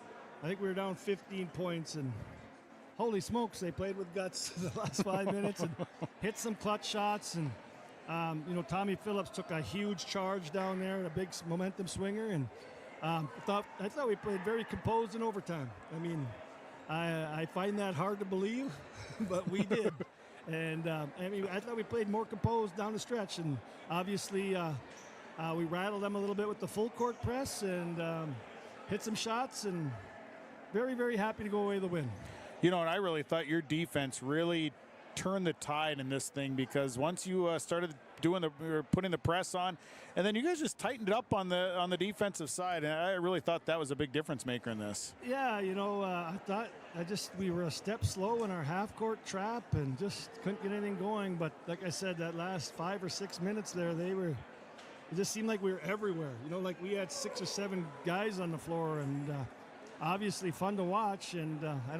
I think we were down 15 points and holy smokes, they played with guts the last 5 minutes and hit some clutch shots. And, Tommy Phillips took a huge charge down there, a big momentum swinger. And I thought we played very composed in overtime. I mean, I find that hard to believe, but we did. And, I thought we played more composed down the stretch. And obviously, we rattled them a little bit with the full court press and hit some shots. And very, very happy to go away with the win. And I really thought your defense really turned the tide in this thing, because once you started putting the press on, and then you guys just tightened it up on the defensive side, and I really thought that was a big difference maker in this. Yeah, I thought we were a step slow in our half court trap and just couldn't get anything going. But like I said, that last 5 or 6 minutes there, it just seemed like we were everywhere. Like we had 6 or 7 guys on the floor, and obviously fun to watch, and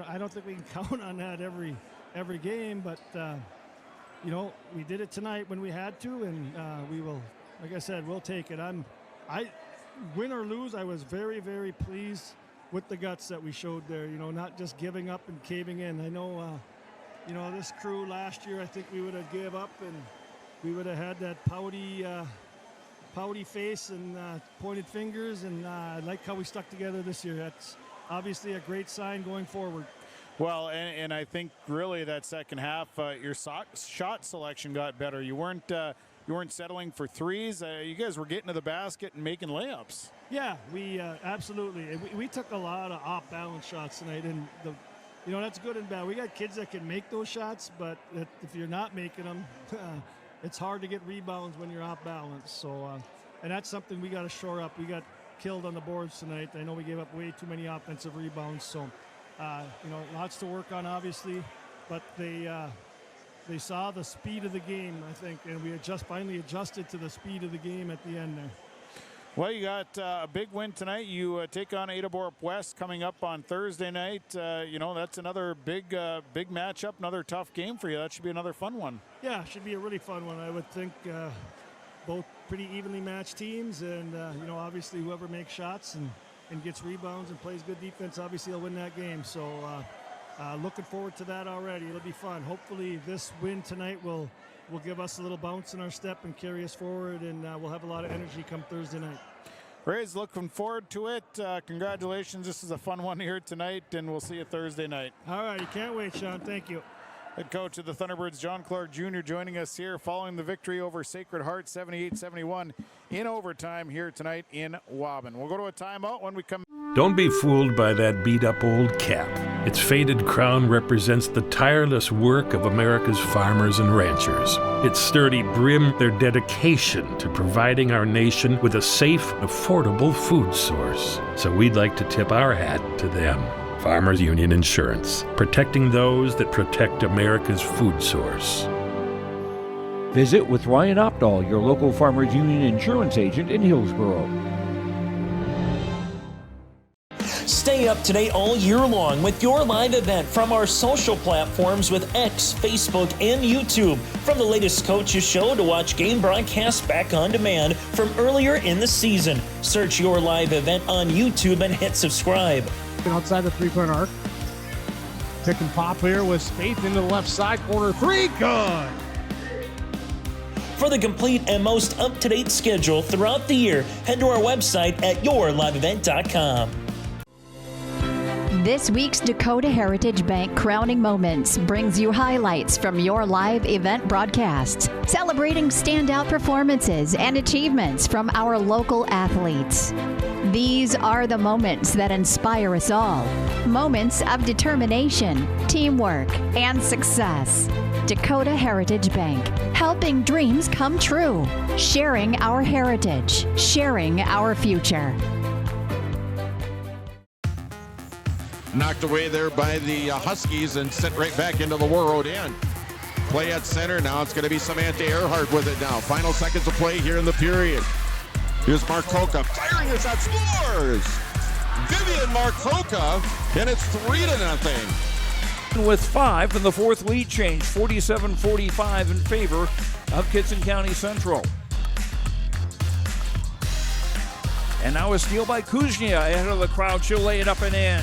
I don't think we can count on that every game, but we did it tonight when we had to, and we will, like I said, we'll take it. I win or lose, I was very, very pleased with the guts that we showed there, not just giving up and caving in. I know this crew last year, I think we would have gave up and we would have had that pouty face and pointed fingers, and I like how we stuck together this year. That's obviously a great sign going forward. Well, and I think really that second half, your shot selection got better. You weren't settling for threes. You guys were getting to the basket and making layups. Yeah, we absolutely. We took a lot of off-balance shots tonight, and that's good and bad. We got kids that can make those shots, but if you're not making them, it's hard to get rebounds when you're off balance. So, and that's something we got to shore up. We got killed on the boards tonight. I know we gave up way too many offensive rebounds. So, lots to work on, obviously, but they saw the speed of the game, I think, and we finally adjusted to the speed of the game at the end there. Well, you got a big win tonight. You take on Ada-Borup-West coming up on Thursday night. That's another big matchup, another tough game for you. That should be another fun one. Yeah, it should be a really fun one. I would think both pretty evenly matched teams, and obviously whoever makes shots and gets rebounds and plays good defense, obviously will win that game. So looking forward to that already. It'll be fun. Hopefully this win tonight will give us a little bounce in our step and carry us forward, and we'll have a lot of energy come Thursday night. Ray's looking forward to it. Congratulations. This is a fun one here tonight, and we'll see you Thursday night. All right. You can't wait, Sean. Thank you. Head coach of the Thunderbirds, John Clark Jr., joining us here following the victory over Sacred Heart 78-71 in overtime here tonight in Waubun. We'll go to a timeout when we come. Don't be fooled by that beat-up old cap. Its faded crown represents the tireless work of America's farmers and ranchers. Its sturdy brim, their dedication to providing our nation with a safe, affordable food source. So we'd like to tip our hat to them. Farmers Union Insurance, protecting those that protect America's food source. Visit with Ryan Opdahl, your local Farmers Union Insurance agent in Hillsboro. Stay up to date all year long with your live event from our social platforms with X, Facebook, and YouTube. From the latest coaches show to watch game broadcasts back on demand from earlier in the season. Search your live event on YouTube and hit subscribe. Outside the three-point arc. Pick and pop here with Spaeth into the left side corner. Three, good. For the complete and most up-to-date schedule throughout the year, head to our website at yourliveevent.com. This week's Dakota Heritage Bank Crowning Moments brings you highlights from your live event broadcasts, celebrating standout performances and achievements from our local athletes. These are the moments that inspire us all. Moments of determination, teamwork, and success. Dakota Heritage Bank, helping dreams come true. Sharing our heritage, sharing our future. Knocked away there by the Huskies and sent right back into the Warroad end. Play at center. Now it's going to be Samantha Earhart with it now. Final seconds of play here in the period. Here's Marcoka firing his shot, scores! Vivian Marcoka, and it's 3-0. With 5 in the fourth lead change, 47-45 in favor of Kitson County Central. And now a steal by Kuznia ahead of the crowd. She'll lay it up and in.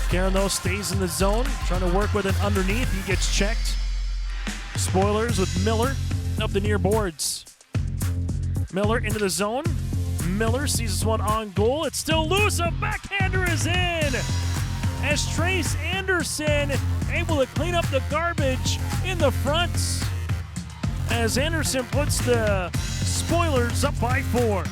Karen, though, stays in the zone, trying to work with it underneath. He gets checked. Spoilers with Miller up the near boards. Miller into the zone. Miller sees this one on goal. It's still loose. A backhander is in. As Trace Anderson able to clean up the garbage in the front. As Anderson puts the Spoilers up by 4.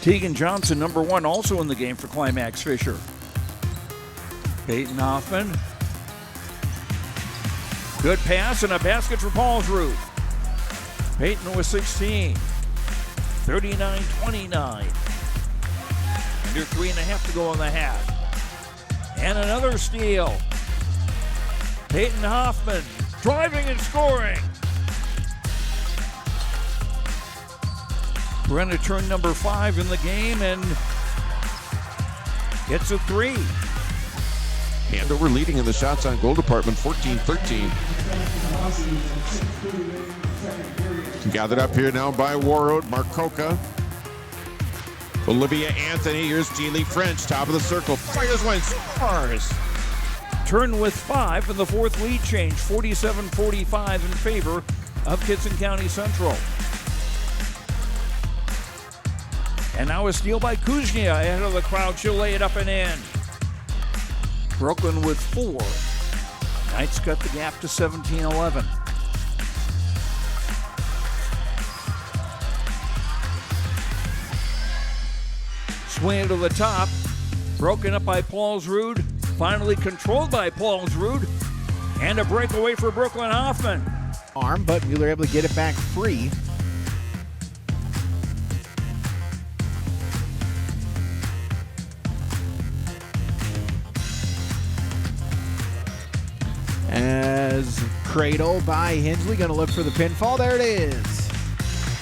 Tegan Johnson, number 1, also in the game for Climax Fisher. Peyton Hoffman. Good pass and a basket for Paulsrud. Peyton with 16. 39-29. Under 3.5 to go on the half. And another steal. Peyton Hoffman driving and scoring. We're going to turn number 5 in the game and gets a 3. Andover leading in the shots on goal department, 14-13. Gathered up here now by Warroad, Marcoka. Olivia Anthony, here's Jeannie French, top of the circle, fires one, scores! Turn with 5 in the fourth lead change, 47-45 in favor of Kitson County Central. And now a steal by Kuznia ahead of the crowd. She'll lay it up and in. Brooklyn with 4. Knights cut the gap to 17-11. way into the top. Broken up by Paulsrud. Finally controlled by Paulsrud. And a breakaway for Brooklyn Hoffman. Arm, but Mueller able to get it back free. As cradle by Hensley, going to look for the pinfall. There it is.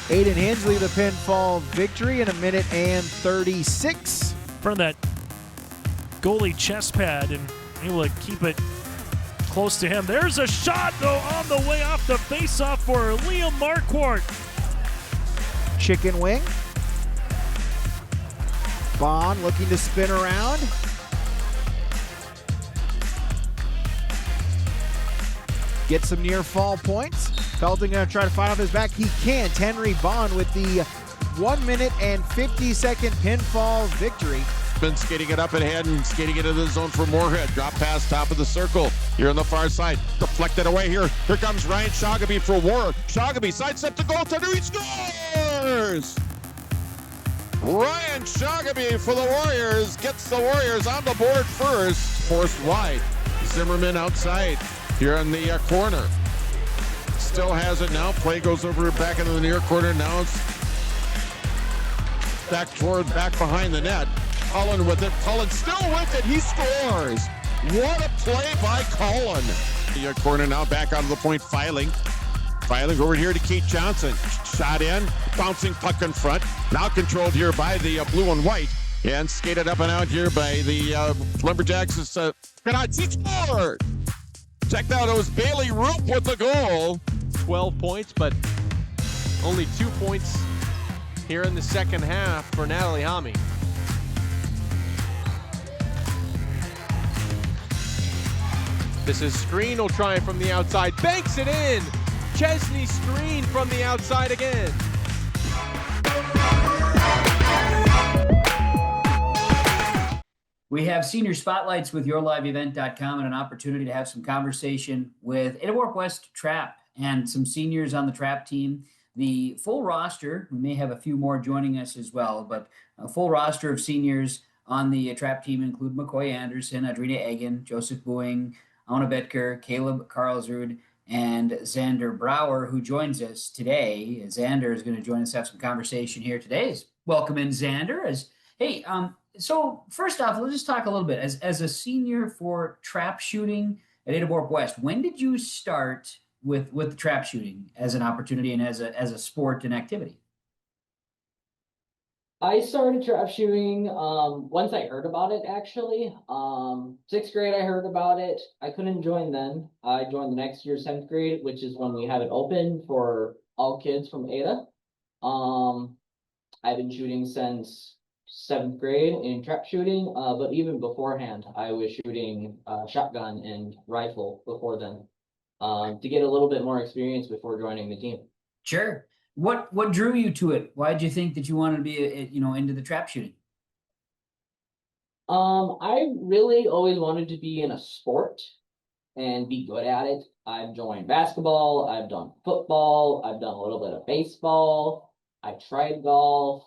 Aiden Hensley, the pinfall victory in 1:36. In front of that goalie chest pad and able to keep it close to him. There's a shot, though, on the way off the faceoff for Liam Marquardt. Chicken wing. Bond looking to spin around. Get some near fall points. Felton going to try to fight off his back. He can't. Henry Bond with the 1:50 pinfall victory. Been skating it up ahead and skating it into the zone for Moorhead. Drop pass top of the circle here on the far side. Deflected away here. Here comes Ryan Shoggaby for War. Shoggaby sidestep to goaltender. He scores! Ryan Shoggaby for the Warriors gets the Warriors on the board first. Forced wide. Zimmerman outside here in the corner. Still has it now. Play goes over back into the near corner. Now it's back behind the net. Cullen with it. Cullen still with it. He scores. What a play by Cullen. The corner now back out of the point. Filing over here to Keith Johnson. Shot in. Bouncing puck in front. Now controlled here by the blue and white. And skated up and out here by the Lumberjacks. He scored. Check out, it was Bailey Roop with the goal. 12 points, but only 2 points here in the second half for Natalie Hami. This is Screen will try it from the outside. Banks it in. Chesney Screen from the outside again. We have senior spotlights with YourLiveEvent.com and an opportunity to have some conversation with Ada-Borup-West Trap and some seniors on the Trap team. The full roster, we may have a few more joining us as well, but a full roster of seniors on the Trap team include McCoy Anderson, Audrina Eggen, Joseph Boeing, Anna Betker, Caleb Karlsrud, and Zander Brower, who joins us today. Zander is going to join us, have some conversation here today. Welcome in, Zander. So first off, let's just talk a little bit. As a senior for trap shooting at Ada-Borup-West, when did you start with the trap shooting as an opportunity and as a sport and activity? I started trap shooting once I heard about it, actually. 6th grade, I heard about it. I couldn't join then. I joined the next year, 7th grade, which is when we had it open for all kids from Ada. I've been shooting since 7th grade in trap shooting, but even beforehand, I was shooting shotgun and rifle before then to get a little bit more experience before joining the team. Sure. What drew you to it? Why did you think that you wanted to be into the trap shooting? I really always wanted to be in a sport and be good at it. I've joined basketball, I've done football, I've done a little bit of baseball, I tried golf,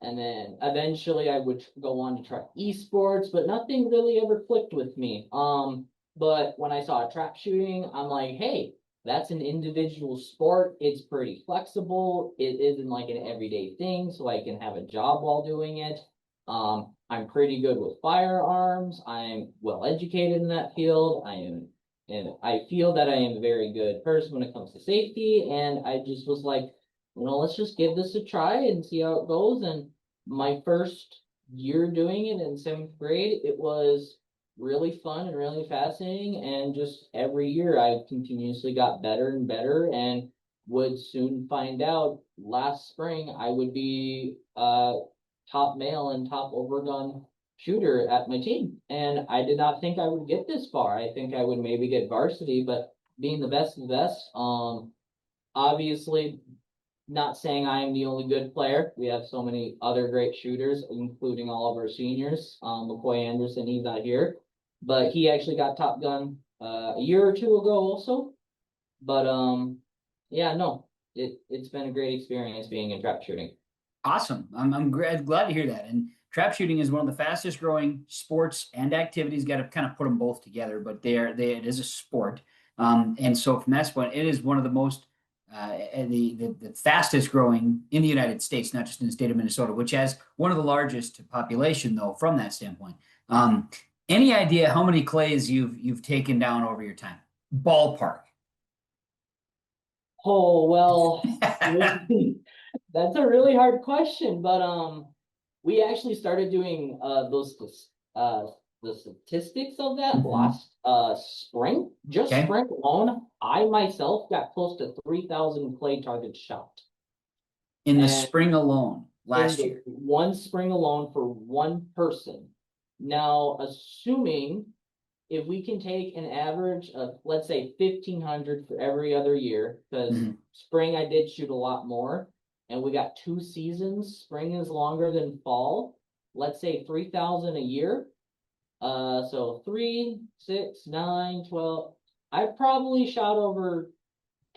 and then eventually I would go on to try esports, but nothing really ever clicked with me. But when I saw trap shooting, I'm like, hey, that's an individual sport. It's pretty flexible. It isn't like an everyday thing, so I can have a job while doing it. I'm pretty good with firearms. I'm well educated in that field. I feel that I am a very good person when it comes to safety. And I just was like, let's just give this a try and see how it goes. And my first year doing it in 7th grade, it was really fun and really fascinating, and just every year I continuously got better and better, and would soon find out last spring I would be top male and top overgun shooter at my team. And I did not think I would get this far. I think I would maybe get varsity, but being the best of the best, obviously not saying I am the only good player. We have so many other great shooters, including all of our seniors. McCoy Anderson, he's not here, but he actually got Top Gun a year or two ago also. But yeah, no, it's been a great experience being in trap shooting. Awesome. I'm glad to hear that. And trap shooting is one of the fastest growing sports and activities. Got to kind of put them both together, but it is a sport. And so from that point, it is one of the most the fastest growing in the United States, not just in the state of Minnesota, which has one of the largest population, though, from that standpoint. Any idea how many clays you've taken down over your time? Ballpark. Oh, well, that's a really hard question, but we actually started doing the statistics of that last spring. Just spring alone, I myself got close to 3,000 clay targets shot. In the spring alone, last year? One spring alone for one person. Now, assuming if we can take an average of, let's say, 1,500 for every other year, because spring I did shoot a lot more, and we got 2 seasons. Spring is longer than fall. Let's say 3,000 a year. So 3, 6, 9, 12. I probably shot over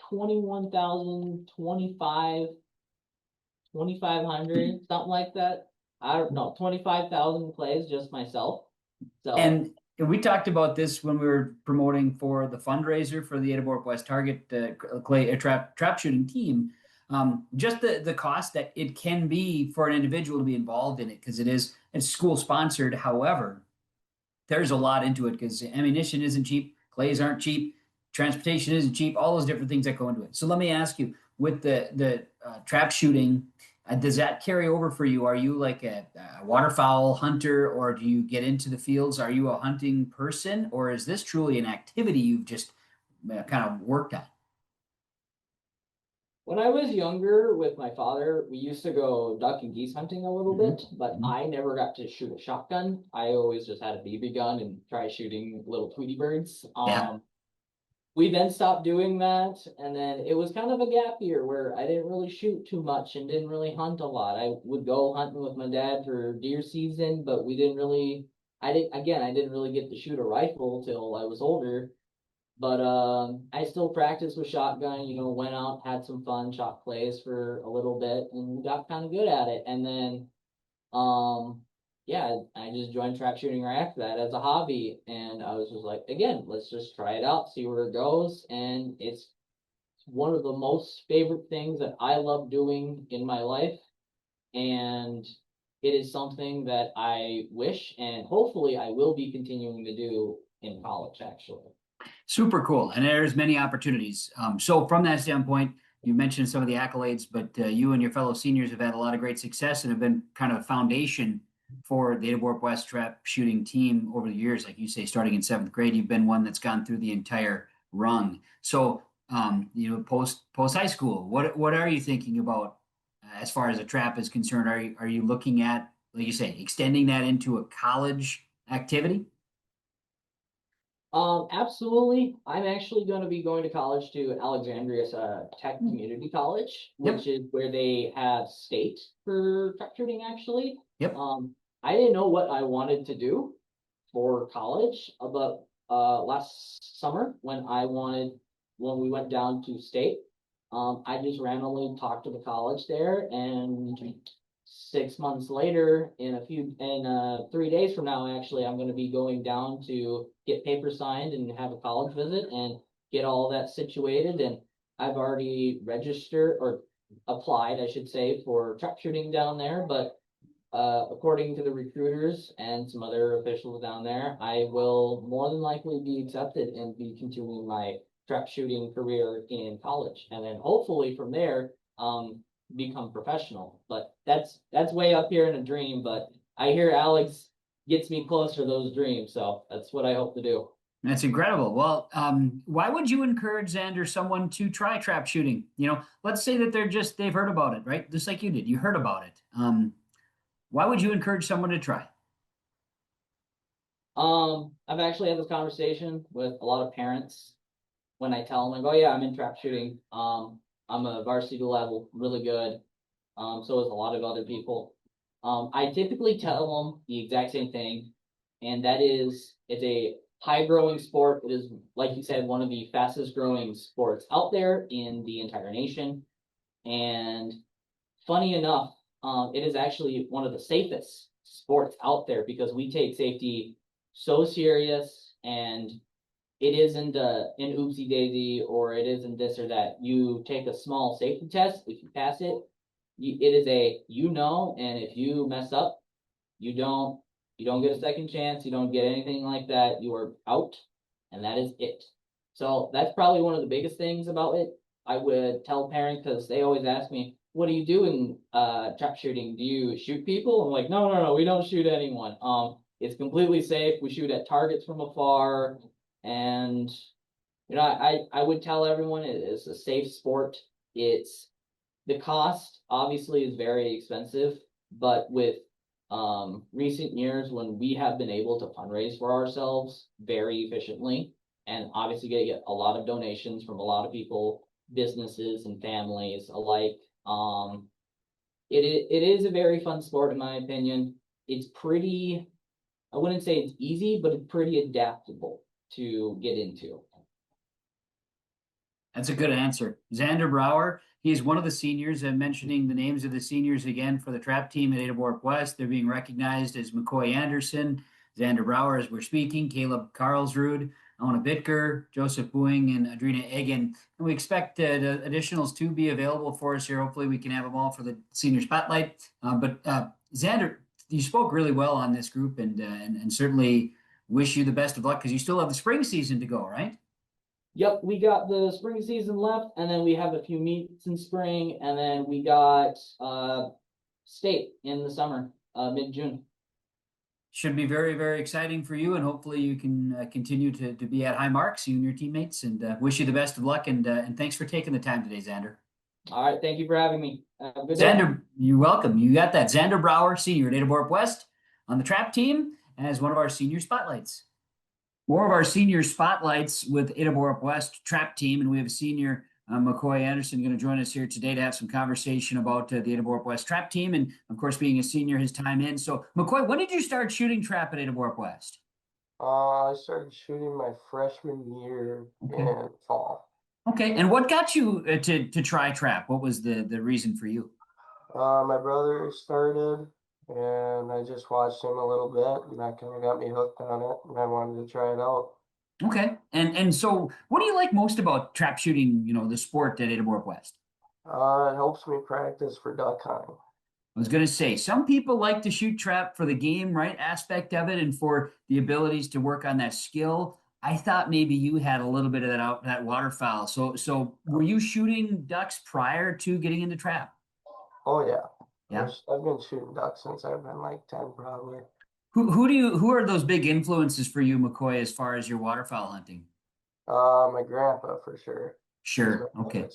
21,000, 2,500, something like that. I don't know, 25,000 plays just myself. So and we talked about this when we were promoting for the fundraiser for the Ada-Borup-West Target clay trap shooting team. Just the cost that it can be for an individual to be involved in it, because it's school sponsored. However, there's a lot into it because ammunition isn't cheap, clays aren't cheap, transportation isn't cheap, all those different things that go into it. So let me ask you, with the trap shooting, does that carry over for you? Are you like a waterfowl hunter, or do you get into the fields? Are you a hunting person, or is this truly an activity you've just kind of worked on? When I was younger with my father, we used to go duck and geese hunting a little bit, but I never got to shoot a shotgun. I always just had a BB gun and try shooting little Tweety birds. We then stopped doing that, and then it was kind of a gap year where I didn't really shoot too much and didn't really hunt a lot. I would go hunting with my dad for deer season, but I didn't really get to shoot a rifle till I was older. But I still practiced with shotgun, went out, had some fun, shot clays for a little bit, and got kind of good at it. And then, I just joined trap shooting right after that as a hobby. And I was just like, again, let's just try it out, see where it goes. And it's one of the most favorite things that I love doing in my life. And it is something that I wish and hopefully I will be continuing to do in college, actually. Super cool. And there's many opportunities. So from that standpoint, you mentioned some of the accolades, but you and your fellow seniors have had a lot of great success and have been kind of a foundation for the Ada-Borup-West trap shooting team over the years. Like you say, starting in 7th grade, you've been one that's gone through the entire rung. So, post high school, what are you thinking about as far as a trap is concerned? Are you looking at, like you say, extending that into a college activity? Absolutely. I'm actually going to be going to college to Alexandria Tech Community College, which is where they have state for trap shooting, actually. I didn't know what I wanted to do for college, but last summer when we went down to state, I just randomly talked to the college there, and 6 months later, in 3 days from now, actually, I'm going to be going down to get papers signed and have a college visit and get all that situated. And I've already registered or applied, I should say, for trap shooting down there. But according to the recruiters and some other officials down there, I will more than likely be accepted and be continuing my trap shooting career in college. And then hopefully from there, become professional. But that's way up here in a dream, but I hear Alex gets me closer to those dreams, so that's what I hope to do. That's incredible. Well, why would you encourage, Zander, someone to try trap shooting? Let's say that they've heard about it, right? Just like you did, you heard about it. Why would you encourage someone to try? I've actually had this conversation with a lot of parents when I tell them, like, oh yeah, I'm in trap shooting. I'm a varsity level, really good. So is a lot of other people. I typically tell them the exact same thing, and that is it's a high growing sport. It is, like you said, one of the fastest growing sports out there in the entire nation. And funny enough, it is actually one of the safest sports out there because we take safety so serious, and it isn't an oopsie daisy or it isn't this or that. You take a small safety test. If you pass it, it is and if you mess up, you don't get a second chance. You don't get anything like that. You are out, and that is it. So that's probably one of the biggest things about it. I would tell parents, because they always ask me, what do you do in trap shooting? Do you shoot people? I'm like, no, we don't shoot anyone. It's completely safe. We shoot at targets from afar, and I would tell everyone it's a safe sport. It's the cost obviously is very expensive, but with recent years when we have been able to fundraise for ourselves very efficiently, and obviously get a lot of donations from a lot of people, businesses and families alike. It is a very fun sport in my opinion. It's pretty, I wouldn't say it's easy, but it's pretty adaptable to get into. That's a good answer. Zander Brower, he's one of the seniors, and mentioning the names of the seniors again for the trap team at Ada-Borup-West. They're being recognized as McCoy Anderson, Zander Brower as we're speaking, Caleb Karlsrud, Ona Bitker, Joseph Boeing, and Audrina Eggen. And we expect the additionals to be available for us here. Hopefully we can have them all for the senior spotlight. But Zander, you spoke really well on this group, and certainly wish you the best of luck because you still have the spring season to go, right? Yep, we got the spring season left, and then we have a few meets in spring, and then we got state in the summer, mid-June. Should be very, very exciting for you, and hopefully you can continue to be at high marks, you and your teammates, and wish you the best of luck, and thanks for taking the time today, Zander. All right, thank you for having me. Good day. Zander, you're welcome. You got that. Zander Brower, senior at Ada-Borup-West on the trap team as one of our senior spotlights. More of our senior spotlights with Ada-Borup-West trap team, and we have a senior, McCoy Anderson, going to join us here today to have some conversation about the Ada-Borup-West trap team, and of course, being a senior, his time in. So, McCoy, when did you start shooting trap at Ada-Borup-West? I started shooting my freshman year in fall. Okay, and what got you to try trap? What was the reason for you? My brother started, and I just watched him a little bit, and that kind of got me hooked on it, and I wanted to try it out. Okay, and so what do you like most about trap shooting, the sport at Ada-Borup-West? It helps me practice for duck hunting. I was going to say, some people like to shoot trap for the game, right, aspect of it, and for the abilities to work on that skill. I thought maybe you had a little bit of that waterfowl. So were you shooting ducks prior to getting into trap? Oh yeah. Yeah. I've been shooting ducks since I've been like 10 probably. Who are those big influences for you, McCoy, as far as your waterfowl hunting? My grandpa for sure. Sure. Okay.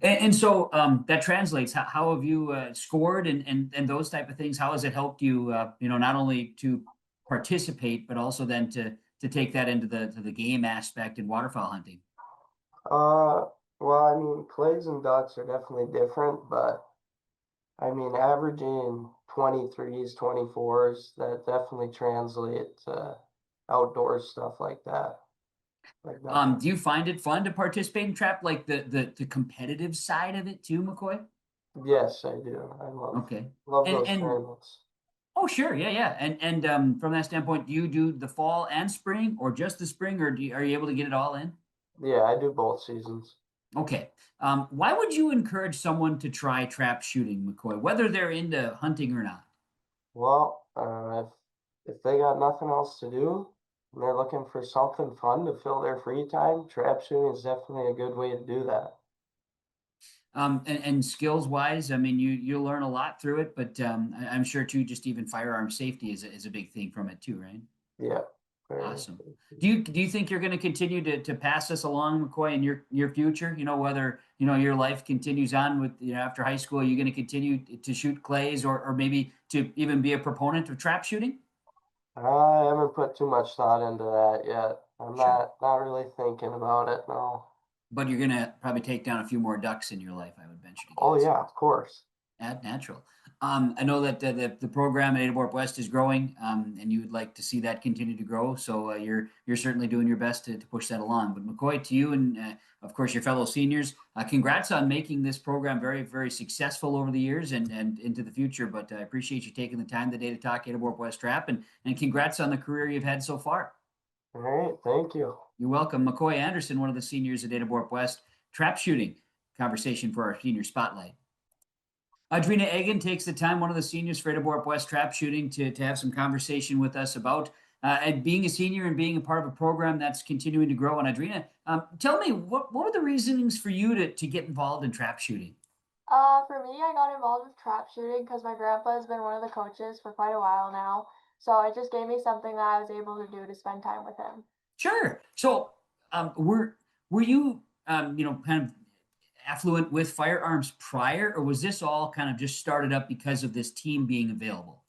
And so that translates. How have you scored and those type of things? How has it helped you, not only to participate, but also then to take that into the game aspect in waterfowl hunting? Well, I mean, clays and ducks are definitely different, but I mean, averaging 23s, 24s, that definitely translates to outdoor stuff like that. Do you find it fun to participate in trap, like the competitive side of it too, McCoy? Yes, I do. I love those tournaments. Oh, sure. Yeah. And from that standpoint, do you do the fall and spring or just the spring, or are you able to get it all in? Yeah, I do both seasons. Okay. Why would you encourage someone to try trap shooting, McCoy, whether they're into hunting or not? Well, if they got nothing else to do and they're looking for something fun to fill their free time, trap shooting is definitely a good way to do that. And skills wise, I mean, you learn a lot through it, but I'm sure too, just even firearm safety is a big thing from it too, right? Yeah. Awesome. Do you think you're going to continue to pass this along, McCoy, in your future? Whether your life continues on with after high school, you're going to continue to shoot clays or maybe to even be a proponent of trap shooting? I haven't put too much thought into that yet. I'm not really thinking about it, no. But you're going to probably take down a few more ducks in your life, I would venture to guess. Oh, yeah, of course. Natural. I know that the program at Ada-Borup-West is growing, and you would like to see that continue to grow. So you're certainly doing your best to push that along. But McCoy, to you and of course your fellow seniors, congrats on making this program very, very successful over the years and into the future. But I appreciate you taking the time today to talk Ada-Borup-West Trap, and congrats on the career you've had so far. All right, thank you. You're welcome. McCoy Anderson, one of the seniors at Ada-Borup-West, trap shooting conversation for our senior spotlight. Audrina Eggen takes the time, one of the seniors for Ada-Borup-West trap shooting, to have some conversation with us about and being a senior and being a part of a program that's continuing to grow. And Audrina, tell me, what were the reasonings for you to get involved in trap shooting? For me, I got involved with trap shooting because my grandpa has been one of the coaches for quite a while now. So it just gave me something that I was able to do to spend time with him. Sure. So were you, kind of affluent with firearms prior, or was this all kind of just started up because of this team being available?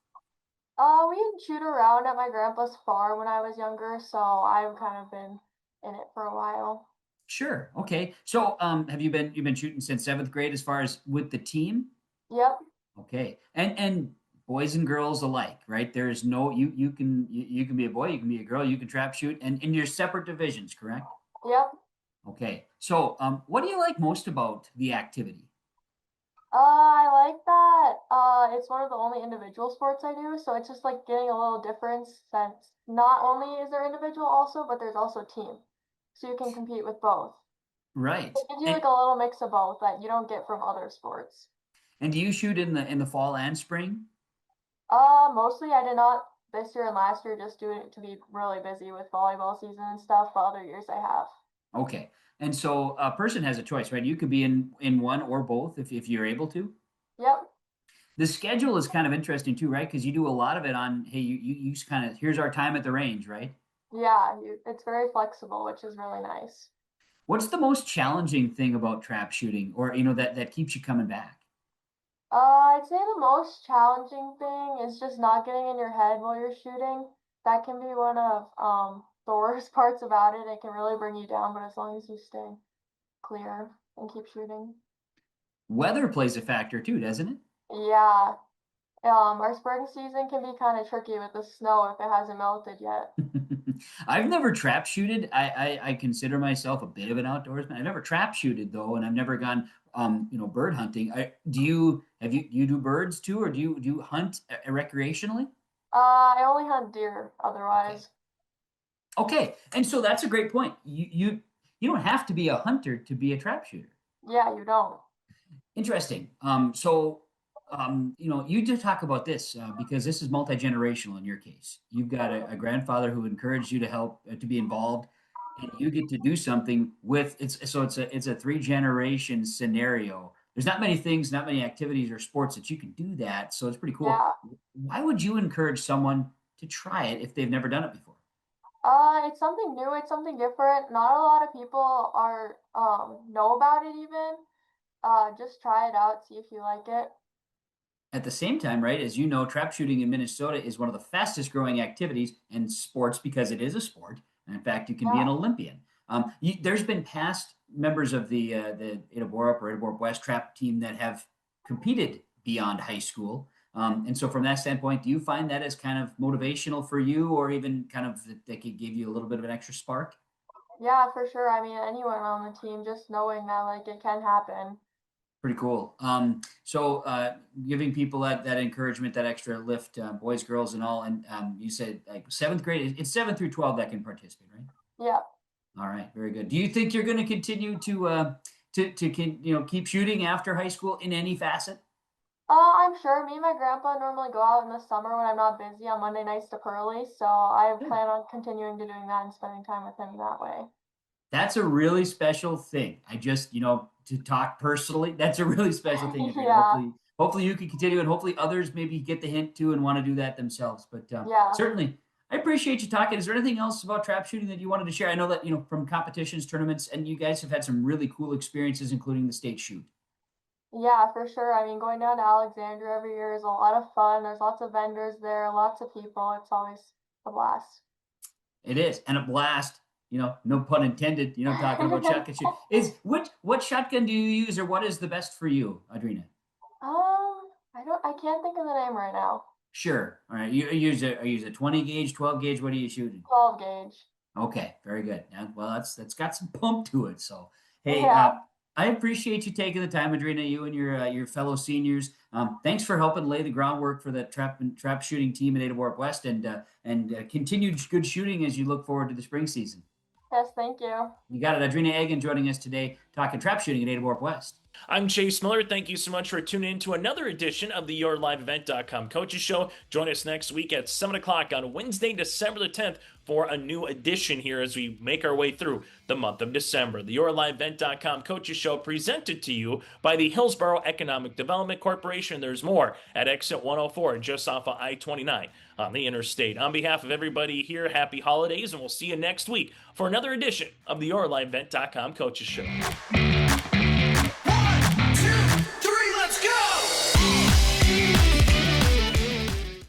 We didn't shoot around at my grandpa's farm when I was younger, so I've kind of been in it for a while. Sure. Okay. So have you've been shooting since 7th grade as far as with the team? Yep. Okay. And boys and girls alike, right? There's no you can be a boy, you can be a girl, you can trap shoot, and in your separate divisions, correct? Yep. Okay. So what do you like most about the activity? I like that it's one of the only individual sports I do, so it's just like getting a little difference since not only is there individual also, but there's also team. So you can compete with both. Right. It gives you like a little mix of both that you don't get from other sports. And do you shoot in the fall and spring? Mostly I did not this year and last year, just due to be really busy with volleyball season and stuff, but other years I have. Okay. And so a person has a choice, right? You could be in one or both if you're able to. Yep. The schedule is kind of interesting too, right? Because you do a lot of it on, hey, you kind of, here's our time at the range, right? Yeah, it's very flexible, which is really nice. What's the most challenging thing about trap shooting, or that keeps you coming back? I'd say the most challenging thing is just not getting in your head while you're shooting. That can be one of the worst parts about it. It can really bring you down, but as long as you stay clear and keep shooting. Weather plays a factor too, doesn't it? Yeah. Our spring season can be kind of tricky with the snow if it hasn't melted yet. I've never trap shooted. I consider myself a bit of an outdoorsman. I've never trap shooted though, and I've never gone bird hunting. Do you do birds too, or do you hunt recreationally? I only hunt deer otherwise. Okay. And so that's a great point. You don't have to be a hunter to be a trap shooter. Yeah, you don't. Interesting. You did talk about this because this is multi-generational in your case. You've got a grandfather who encouraged you to help to be involved, and you get to do something with it's a 3-generation scenario. There's not many things, not many activities or sports that you can do that. So it's pretty cool. Yeah. Why would you encourage someone to try it if they've never done it before? It's something new. It's something different. Not a lot of people are know about it even. Just try it out, see if you like it. At the same time, right, as you know, trap shooting in Minnesota is one of the fastest growing activities in sports because it is a sport. And in fact, you can be an Olympian. There's been past members of the Ada-Borup or Ada-Borup-West trap team that have competed beyond high school. And so from that standpoint, do you find that as kind of motivational for you, or even kind of that could give you a little bit of an extra spark? Yeah, for sure. I mean, anyone on the team, just knowing that like it can happen. Pretty cool. So giving people that encouragement, that extra lift, boys, girls, and all. And you said like 7th grade, it's 7 through 12 that can participate, right? Yeah. All right, very good. Do you think you're going to continue to keep shooting after high school in any facet? I'm sure. Me and my grandpa normally go out in the summer when I'm not busy on Monday nights to Pearly, so I plan on continuing to doing that and spending time with him that way. That's a really special thing. I just, to talk personally, that's a really special thing. Yeah. Hopefully you can continue, and hopefully others maybe get the hint too and want to do that themselves. But certainly, I appreciate you talking. Is there anything else about trap shooting that you wanted to share? I know that, from competitions, tournaments, and you guys have had some really cool experiences, including the state shoot. Yeah, for sure. I mean, going down to Alexandria every year is a lot of fun. There's lots of vendors there, lots of people. It's always a blast. It is, and a blast. No pun intended. Talking about shotgun shoot. What shotgun do you use, or what is the best for you, Audrina? I I can't think of the name right now. Sure. All right. You use a 20 gauge, 12 gauge. What are you shooting? 12 gauge. Okay, very good. Yeah, well, that's got some pump to it. So, hey, Yeah. I appreciate you taking the time, Audrina, you and your fellow seniors. Thanks for helping lay the groundwork for the trap shooting team at Ada-Borup-West, and continued good shooting as you look forward to the spring season. Yes, thank you. You got it. Audrina Eggen joining us today, talking trap shooting at Ada-Borup-West. I'm Chase Miller. Thank you so much for tuning in to another edition of the YourLiveEvent.com Coaches Show. Join us next week at 7 o'clock on Wednesday, December the 10th for a new edition here as we make our way through the month of December. The YourLiveEvent.com Coaches Show presented to you by the Hillsborough Economic Development Corporation. There's more at exit 104 just off of I-29 on the interstate. On behalf of everybody here, happy holidays, and we'll see you next week for another edition of the YourLiveEvent.com Coaches Show.